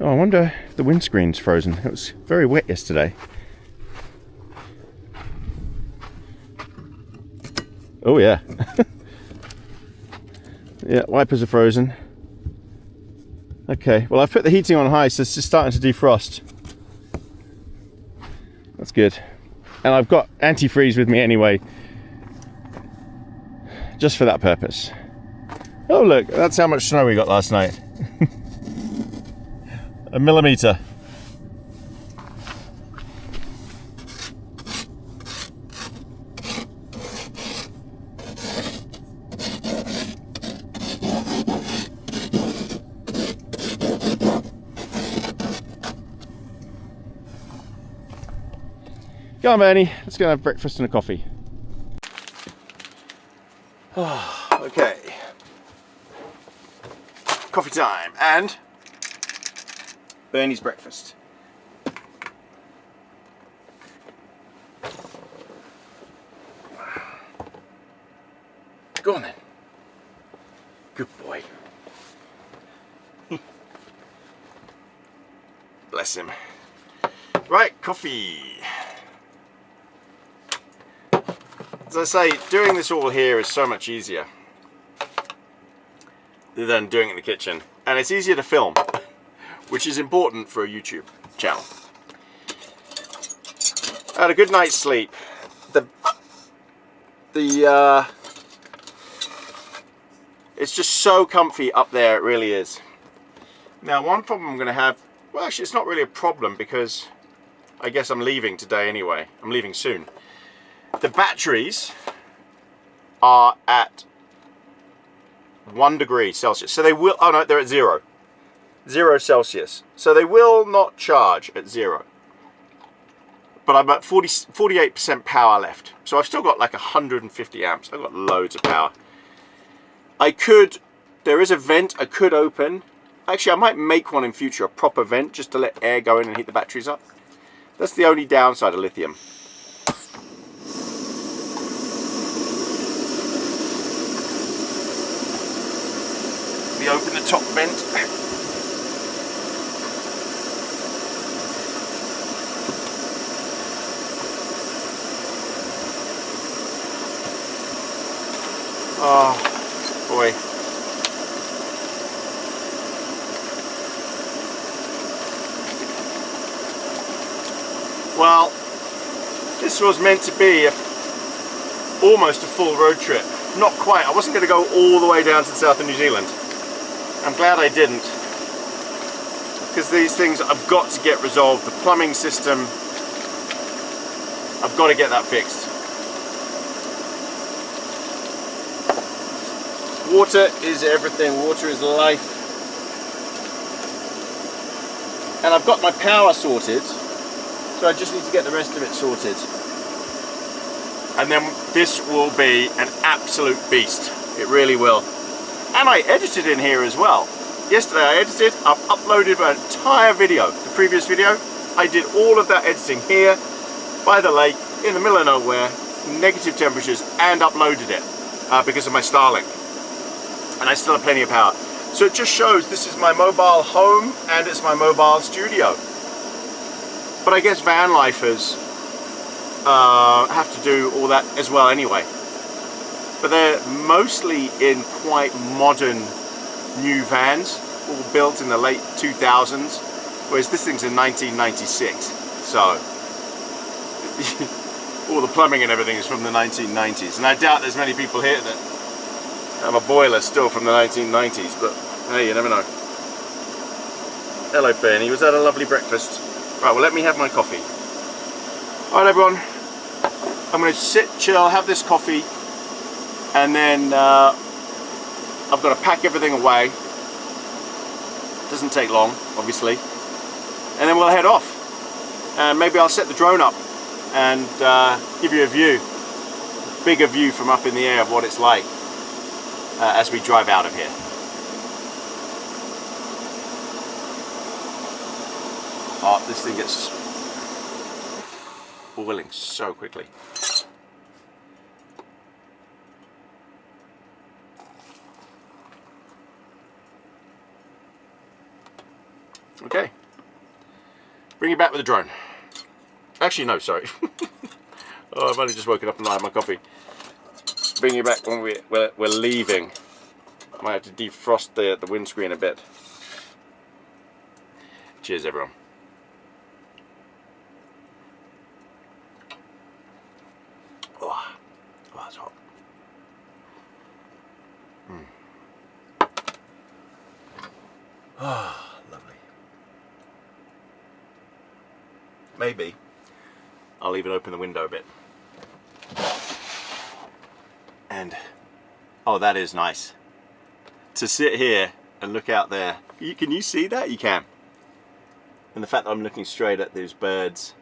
Oh, I wonder if the windscreen's frozen. It was very wet yesterday. Oh yeah. Yeah, wipers are frozen. Okay, well I've put the heating on high, so it's just starting to defrost. That's good. And I've got antifreeze with me anyway, just for that purpose. Oh look, that's how much snow we got last night. 1 millimeter. Go on, Bernie, let's go and have breakfast and a coffee. Oh, okay. Coffee time and Bernie's breakfast. Go on then. Good boy. Bless him. Right, coffee. As I say, doing this all here is so much easier than doing it in the kitchen. And it's easier to film, which is important for a YouTube channel. I had a good night's sleep. It's just so comfy up there, it really is. Now, one problem I'm going to have, well actually it's not really a problem because I guess I'm leaving today anyway. I'm leaving soon. The batteries are at 1 degree Celsius. So they will, oh no, they're at 0 Celsius. So they will not charge at 0. But I'm at 48% power left. So I've still got like 150 amps. I've got loads of power. There is a vent I could open. Actually, I might make one in future, a proper vent, just to let air go in and heat the batteries up. That's the only downside of lithium. We open the top vent. Oh, boy. Well, this was meant to be almost a full road trip. Not quite. I wasn't going to go all the way down to the south of New Zealand. I'm glad I didn't. Because these things I've got to get resolved. The plumbing system, I've got to get that fixed. Water is everything. Water is life. And I've got my power sorted. So I just need to get the rest of it sorted. And then this will be an absolute beast. It really will. And I edited in here as well. Yesterday I edited, I've uploaded my entire video. The previous video, I did all of that editing here, by the lake, in the middle of nowhere, negative temperatures, and uploaded it because of my Starlink. And I still have plenty of power. So it just shows this is my mobile home and it's my mobile studio. But I guess van lifers have to do all that as well anyway. But they're mostly in quite modern new vans, all built in the late 2000s, whereas this thing's in 1996. So all the plumbing and everything is from the 1990s. And I doubt there's many people here that have a boiler still from the 1990s, but hey, you never know. Hello Bernie, was that a lovely breakfast? Right, well let me have my coffee. Alright everyone, I'm going to sit, chill, have this coffee, and then I've got to pack everything away. Doesn't take long, obviously. And then we'll head off. And maybe I'll set the drone up and give you a view, bigger view from up in the air of what it's like as we drive out of here. Oh, this thing gets boiling so quickly. Okay. Bring you back with the drone. Actually, no, sorry. Oh, I've only just woken up and I had my coffee. Bring you back when we're leaving. I might have to defrost the windscreen a bit. Cheers, everyone. Oh, that's hot. Ah, lovely. Maybe I'll even open the window a bit. And oh, that is nice to sit here and look out there. Can you see that? You can. And the fact that I'm looking straight at those birds.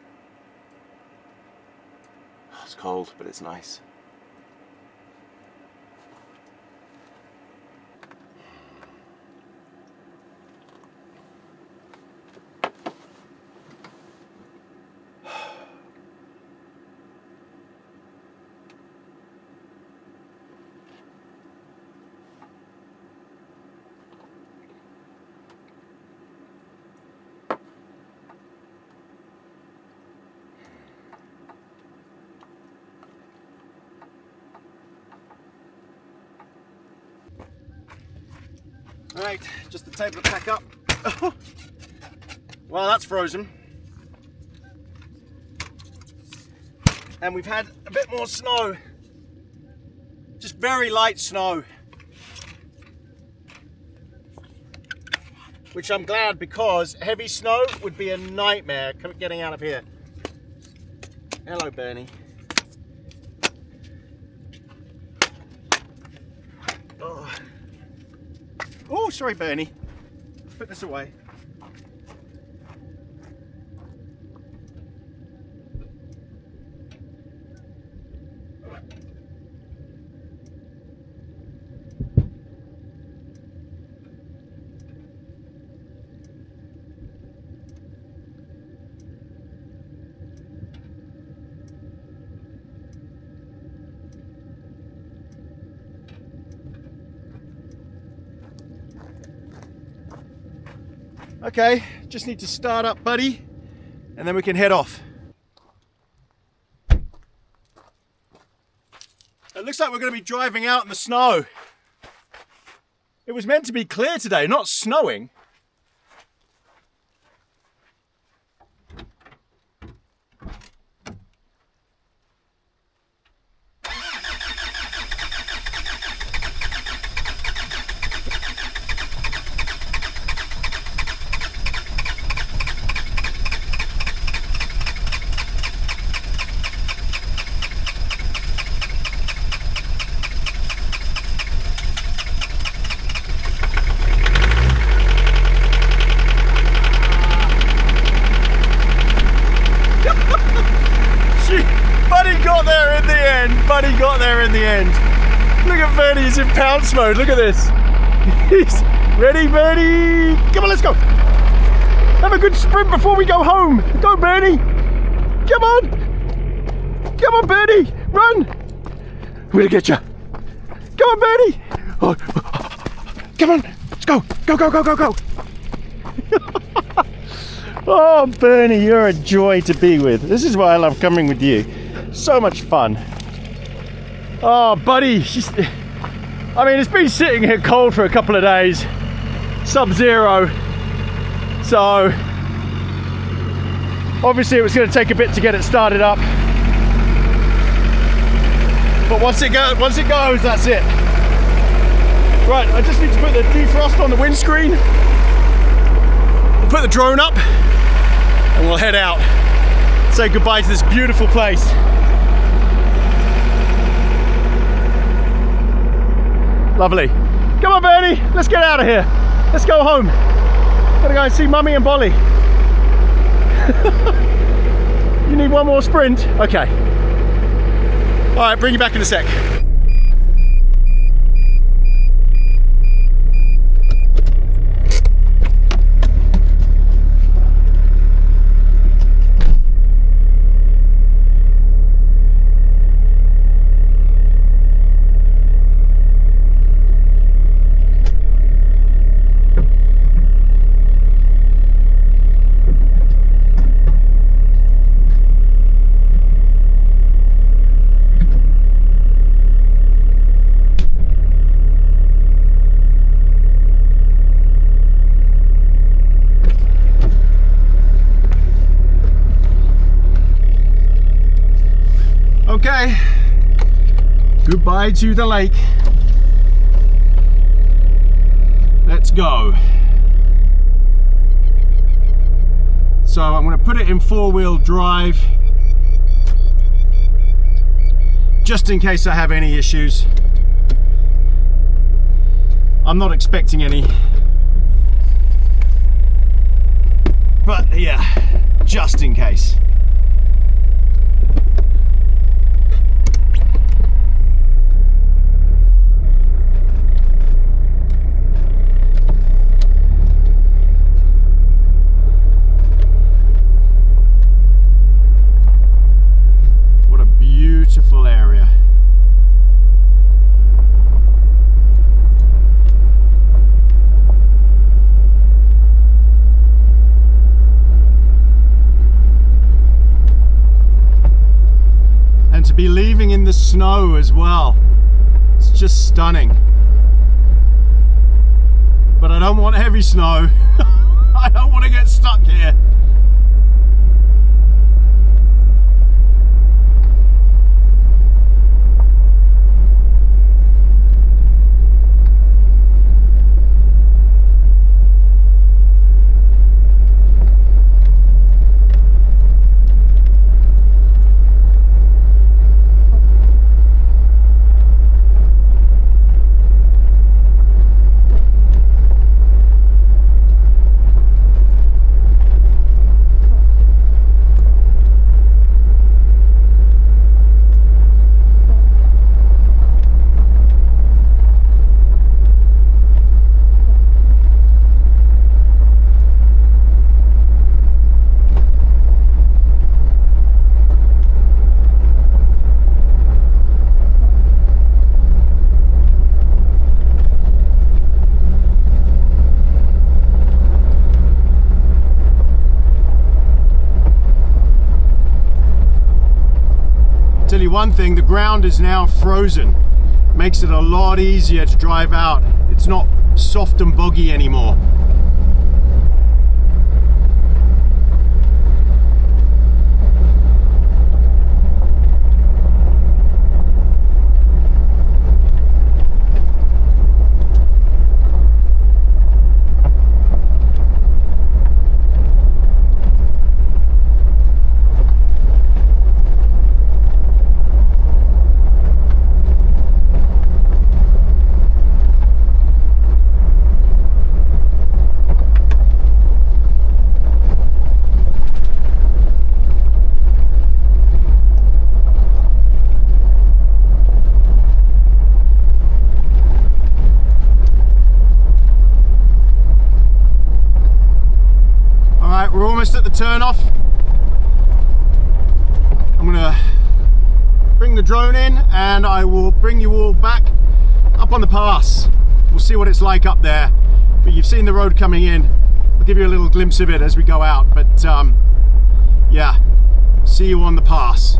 Oh, it's cold, but it's nice. Right, just the table to pack up. Well, that's frozen. And we've had a bit more snow. Just very light snow. Which I'm glad, because heavy snow would be a nightmare getting out of here. Hello, Bernie. Oh, sorry, Bernie. Put this away. Okay, just need to start up, buddy, and then we can head off. It looks like we're going to be driving out in the snow. It was meant to be clear today, not snowing. Buddy got there in the end. Look at Bernie, he's in pounce mode. Look at this. He's ready, Bernie. Come on, let's go. Have a good sprint before we go home. Go, Bernie. Come on. Come on, Bernie. Run. We'll get you. Come on, Bernie. Oh. Come on. Let's go. Go, go, go, go, go. Oh, Bernie, you're a joy to be with. This is why I love coming with you. So much fun. Oh, buddy, I mean, it's been sitting here cold for a couple of days, sub-zero, so obviously it was going to take a bit to get it started up, but once it goes, that's it. Right, I just need to put the defrost on the windscreen, we'll put the drone up, and we'll head out, say goodbye to this beautiful place. Lovely. Come on, Bernie, let's get out of here. Let's go home. Gotta go and see Mummy and Bolly. You need one more sprint? Okay. All right, bring you back in a sec. Goodbye to the lake. Let's go. So I'm going to put it in 4-wheel drive just in case I have any issues. I'm not expecting any, but yeah, just in case. What a beautiful area. To be leaving in the snow as well, it's just stunning. But I don't want heavy snow. I don't want to get stuck here. Tell you one thing, the ground is now frozen. Makes it a lot easier to drive out. It's not soft and boggy anymore. We're almost at the turn-off. I'm gonna bring the drone in and I will bring you all back up on the pass. We'll see what it's like up there. But you've seen the road coming in. I'll give you a little glimpse of it as we go out. But yeah, see you on the pass.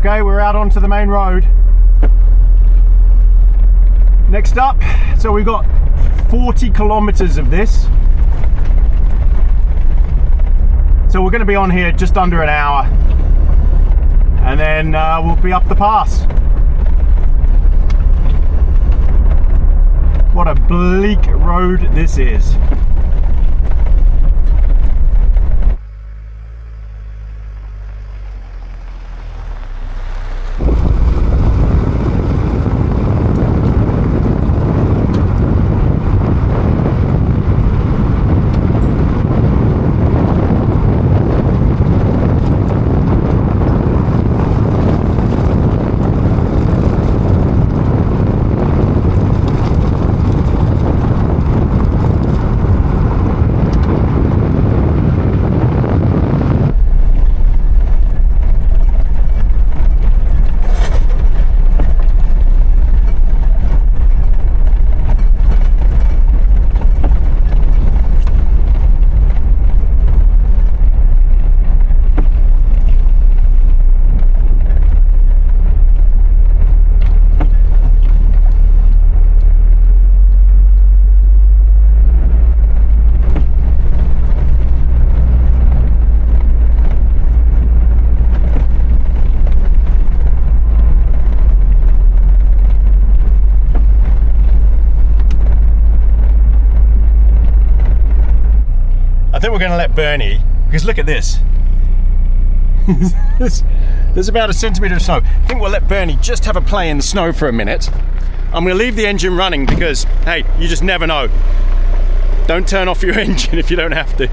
Okay, we're out onto the main road. Next up, so we've got 40 kilometers of this. So we're going to be on here just under an hour, and then we'll be up the pass. What a bleak road this is. I think we're going to let Bernie, because look at this. There's about a centimetre of snow. I think we'll let Bernie just have a play in the snow for a minute. I'm going to leave the engine running because, hey, you just never know. Don't turn off your engine if you don't have to.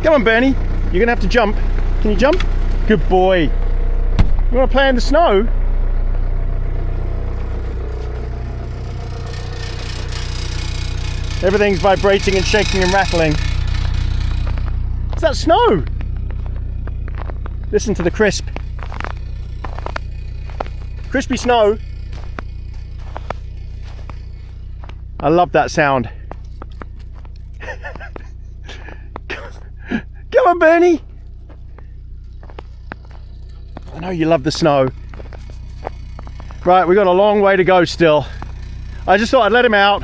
Come on, Bernie. You're going to have to jump. Can you jump? Good boy. You want to play in the snow? Everything's vibrating and shaking and rattling. Is that snow? Listen to the crisp. Crispy snow. I love that sound. Come on, Bernie. I know you love the snow. Right, we've got a long way to go still. I just thought I'd let him out.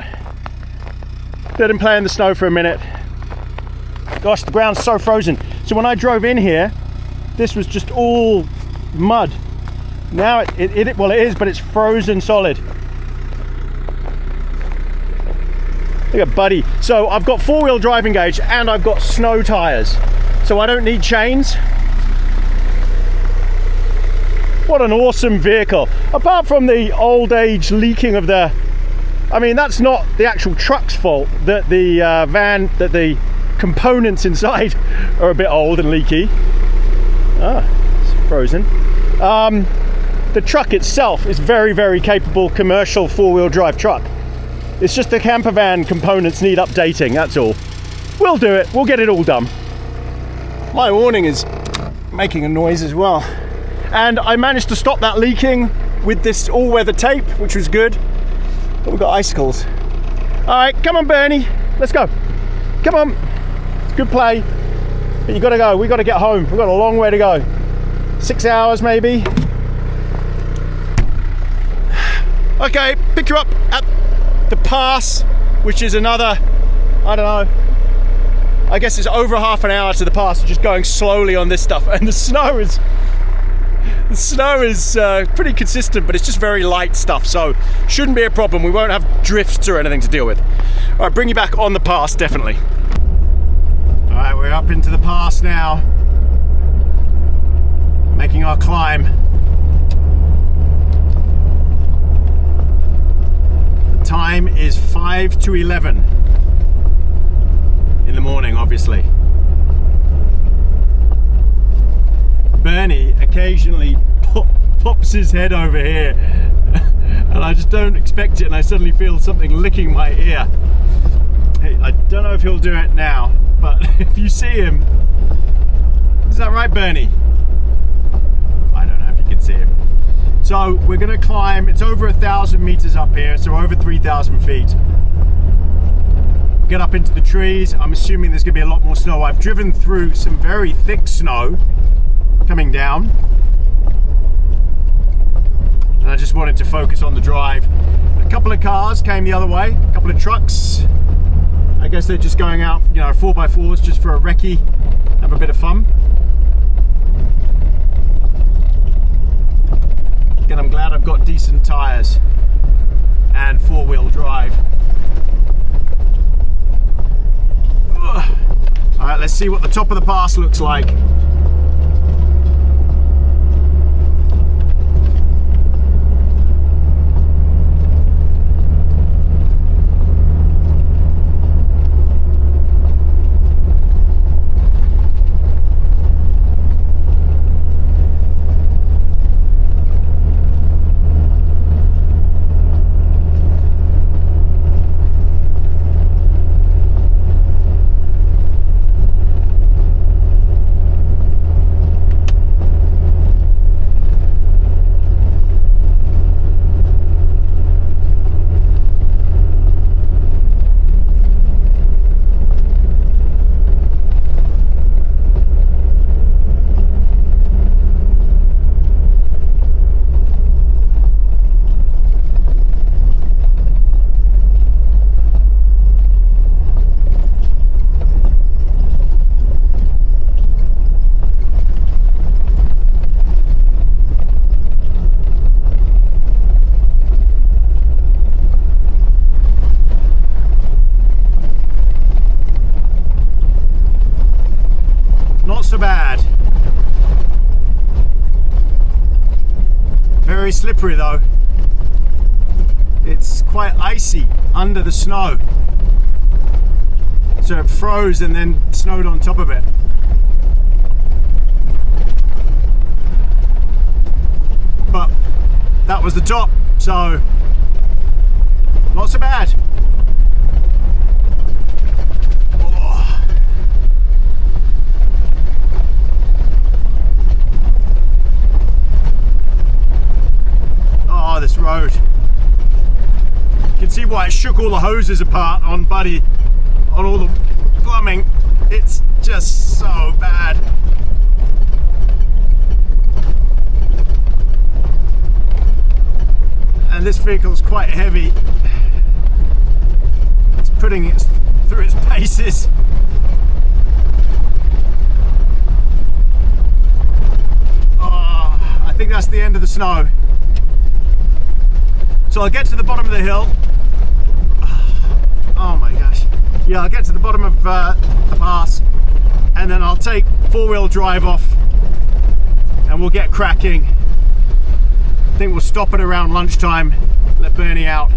Let him play in the snow for a minute. Gosh, the ground's so frozen. So when I drove in here, this was just all mud. Now well, it is, but it's frozen solid. Look at Buddy. So I've got four-wheel drive engage and I've got snow tires. So I don't need chains. What an awesome vehicle. Apart from the old age leaking of the, I mean, that's not the actual truck's fault, that the van, that the components inside are a bit old and leaky. Ah, it's frozen. The truck itself is very, very capable commercial four-wheel drive truck. It's just the camper van components need updating, that's all. We'll do it, we'll get it all done. My awning is making a noise as well. And I managed to stop that leaking with this all-weather tape, which was good. But we've got icicles. All right, come on, Bernie, let's go. Come on, it's good play. But you gotta go, we gotta get home. We've got a long way to go. 6 hours maybe. Okay, pick you up at the pass, which is another, I don't know, I guess it's over half an hour to the pass, just going slowly on this stuff. And the snow is pretty consistent, but it's just very light stuff, so shouldn't be a problem. We won't have drifts or anything to deal with. All right, bring you back on the pass, definitely. All right, we're up into the pass now, making our climb. The time is 5 to 11 in the morning, obviously. Bernie occasionally pops his head over here and I just don't expect it, and I suddenly feel something licking my ear. Hey, I don't know if he'll do it now, but if you see him, is that right, Bernie? I don't know if you can see him. So we're gonna climb, it's over 1,000 meters up here, so over 3,000 feet. Get up into the trees. I'm assuming there's gonna be a lot more snow. I've driven through some very thick snow. coming down. And I just wanted to focus on the drive. A couple of cars came the other way, a couple of trucks. I guess they're just going out, you know, 4x4s just for a recce, have a bit of fun. And I'm glad I've got decent tyres and four-wheel drive. Alright, let's see what the top of the pass looks like. Not so bad. Very slippery though. It's quite icy under the snow. So it froze and then snowed on top of it. But that was the top, so not so bad. This road. You can see why it shook all the hoses apart on Buddy, on all the plumbing. It's just so bad. And this vehicle is quite heavy. It's putting it through its paces. Oh, I think that's the end of the snow. So I'll get to the bottom of the hill. Oh my gosh. Yeah, I'll get to the bottom of the pass and then I'll take four-wheel drive off and we'll get cracking. I think we'll stop at around lunchtime, let Bernie out.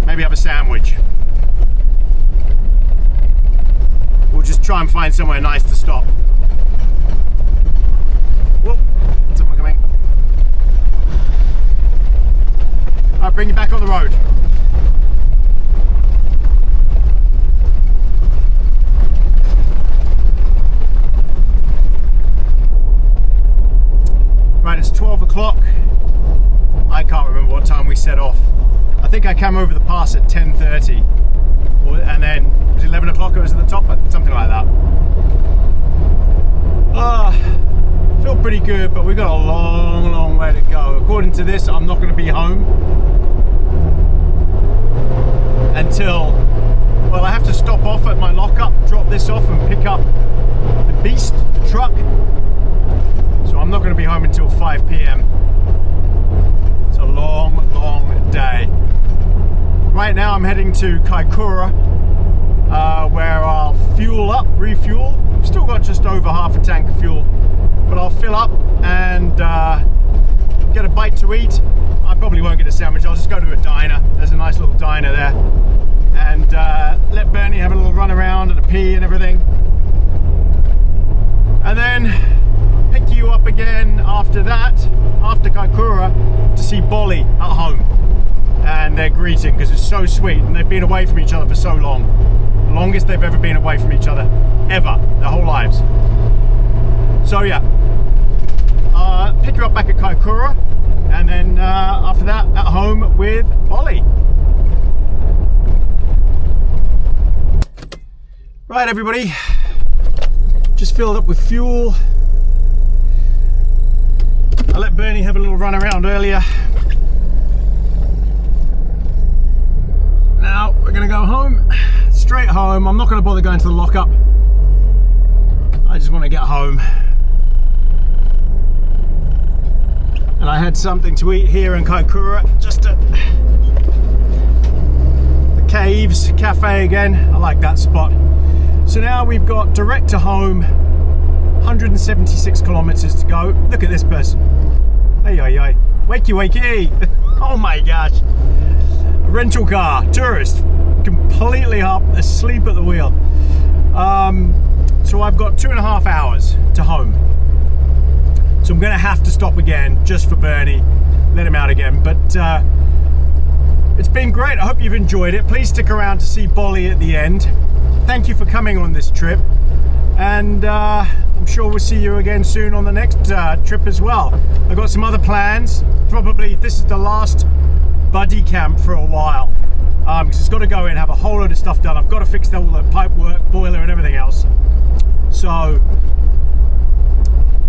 Maybe have a sandwich. We'll just try and find somewhere nice to stop. Whoop. Someone coming. I'll bring you back on the road. Right, it's 12 o'clock. I can't remember what time we set off. I think I came over the pass at 10:30, and then it was 11 o'clock. I was at the top, something like that. Feel pretty good, but we've got a long way to go. According to this, I'm not going to be home until, well, I have to stop off at my lockup, drop this off and pick up the beast, the truck. So I'm not going to be home until 5 p.m. It's a long day. Right now I'm heading to Kaikoura, where I'll fuel up, refuel. I've still got just over half a tank of fuel, but I'll fill up and get a bite to eat. I probably won't get a sandwich, I'll just go to a diner. There's a nice little diner there. And let Bernie have a little run around and a pee and everything. And then pick you up again after that, after Kaikoura, to see Bolly at home. And their greeting, because it's so sweet, and they've been away from each other for so long. The longest they've ever been away from each other, ever, their whole lives. So yeah, pick her up back at Kaikoura, and then after that at home with Bolly. Right everybody, Just filled up with fuel. I let Bernie have a little run around earlier. Now we're gonna go home, straight home. I'm not gonna bother going to the lockup. I just want to get home. And I had something to eat here in Kaikoura, just at the Caves Cafe again. I like that spot. So now we've got direct to home, 176 kilometers to go. Look at this person. Hey, hey, hey. Wakey, wakey. Oh my gosh. A rental car, tourist, completely up, asleep at the wheel. So I've got 2.5 hours to home. So I'm gonna have to stop again just for Bernie, let him out again. But it's been great. I hope you've enjoyed it. Please stick around to see Bolly at the end. Thank you for coming on this trip. And I'm sure we'll see you again soon on the next trip as well. I've got some other plans. Probably this is the last buddy camp for a while. Because it's got to go in, have a whole load of stuff done. I've got to fix all the pipe work, boiler and everything else. So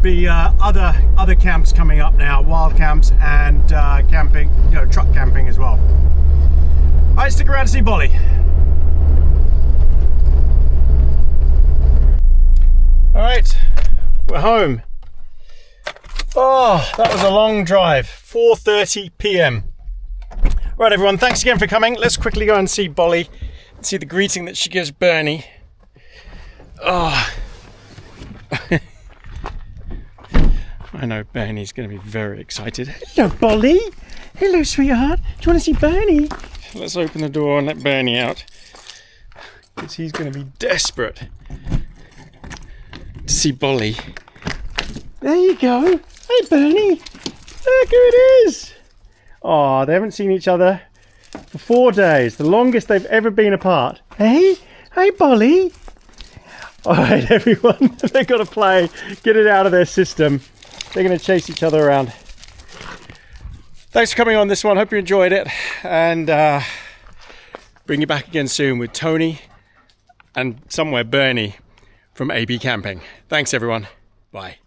be other camps coming up now, wild camps and camping, you know, truck camping as well. All right, stick around to see Bolly. All right, we're home. Oh, that was a long drive. 4:30 p.m. Right, everyone, thanks again for coming. Let's quickly go and see Bolly, see the greeting that she gives Bernie. Oh. I know Bernie's going to be very excited. Hello, Bolly. Hello, sweetheart. Do you want to see Bernie? Let's open the door and let Bernie out, because he's going to be desperate to see Bolly. There you go. Hey, Bernie. Look who it is. Oh, they haven't seen each other for 4 days, the longest they've ever been apart. Hey, Bolly. All right, everyone, they've got to play, get it out of their system. They're going to chase each other around. Thanks for coming on this one. Hope you enjoyed it, and bring you back again soon with Tony and somewhere Bernie from AB Camping. Thanks, everyone. Bye.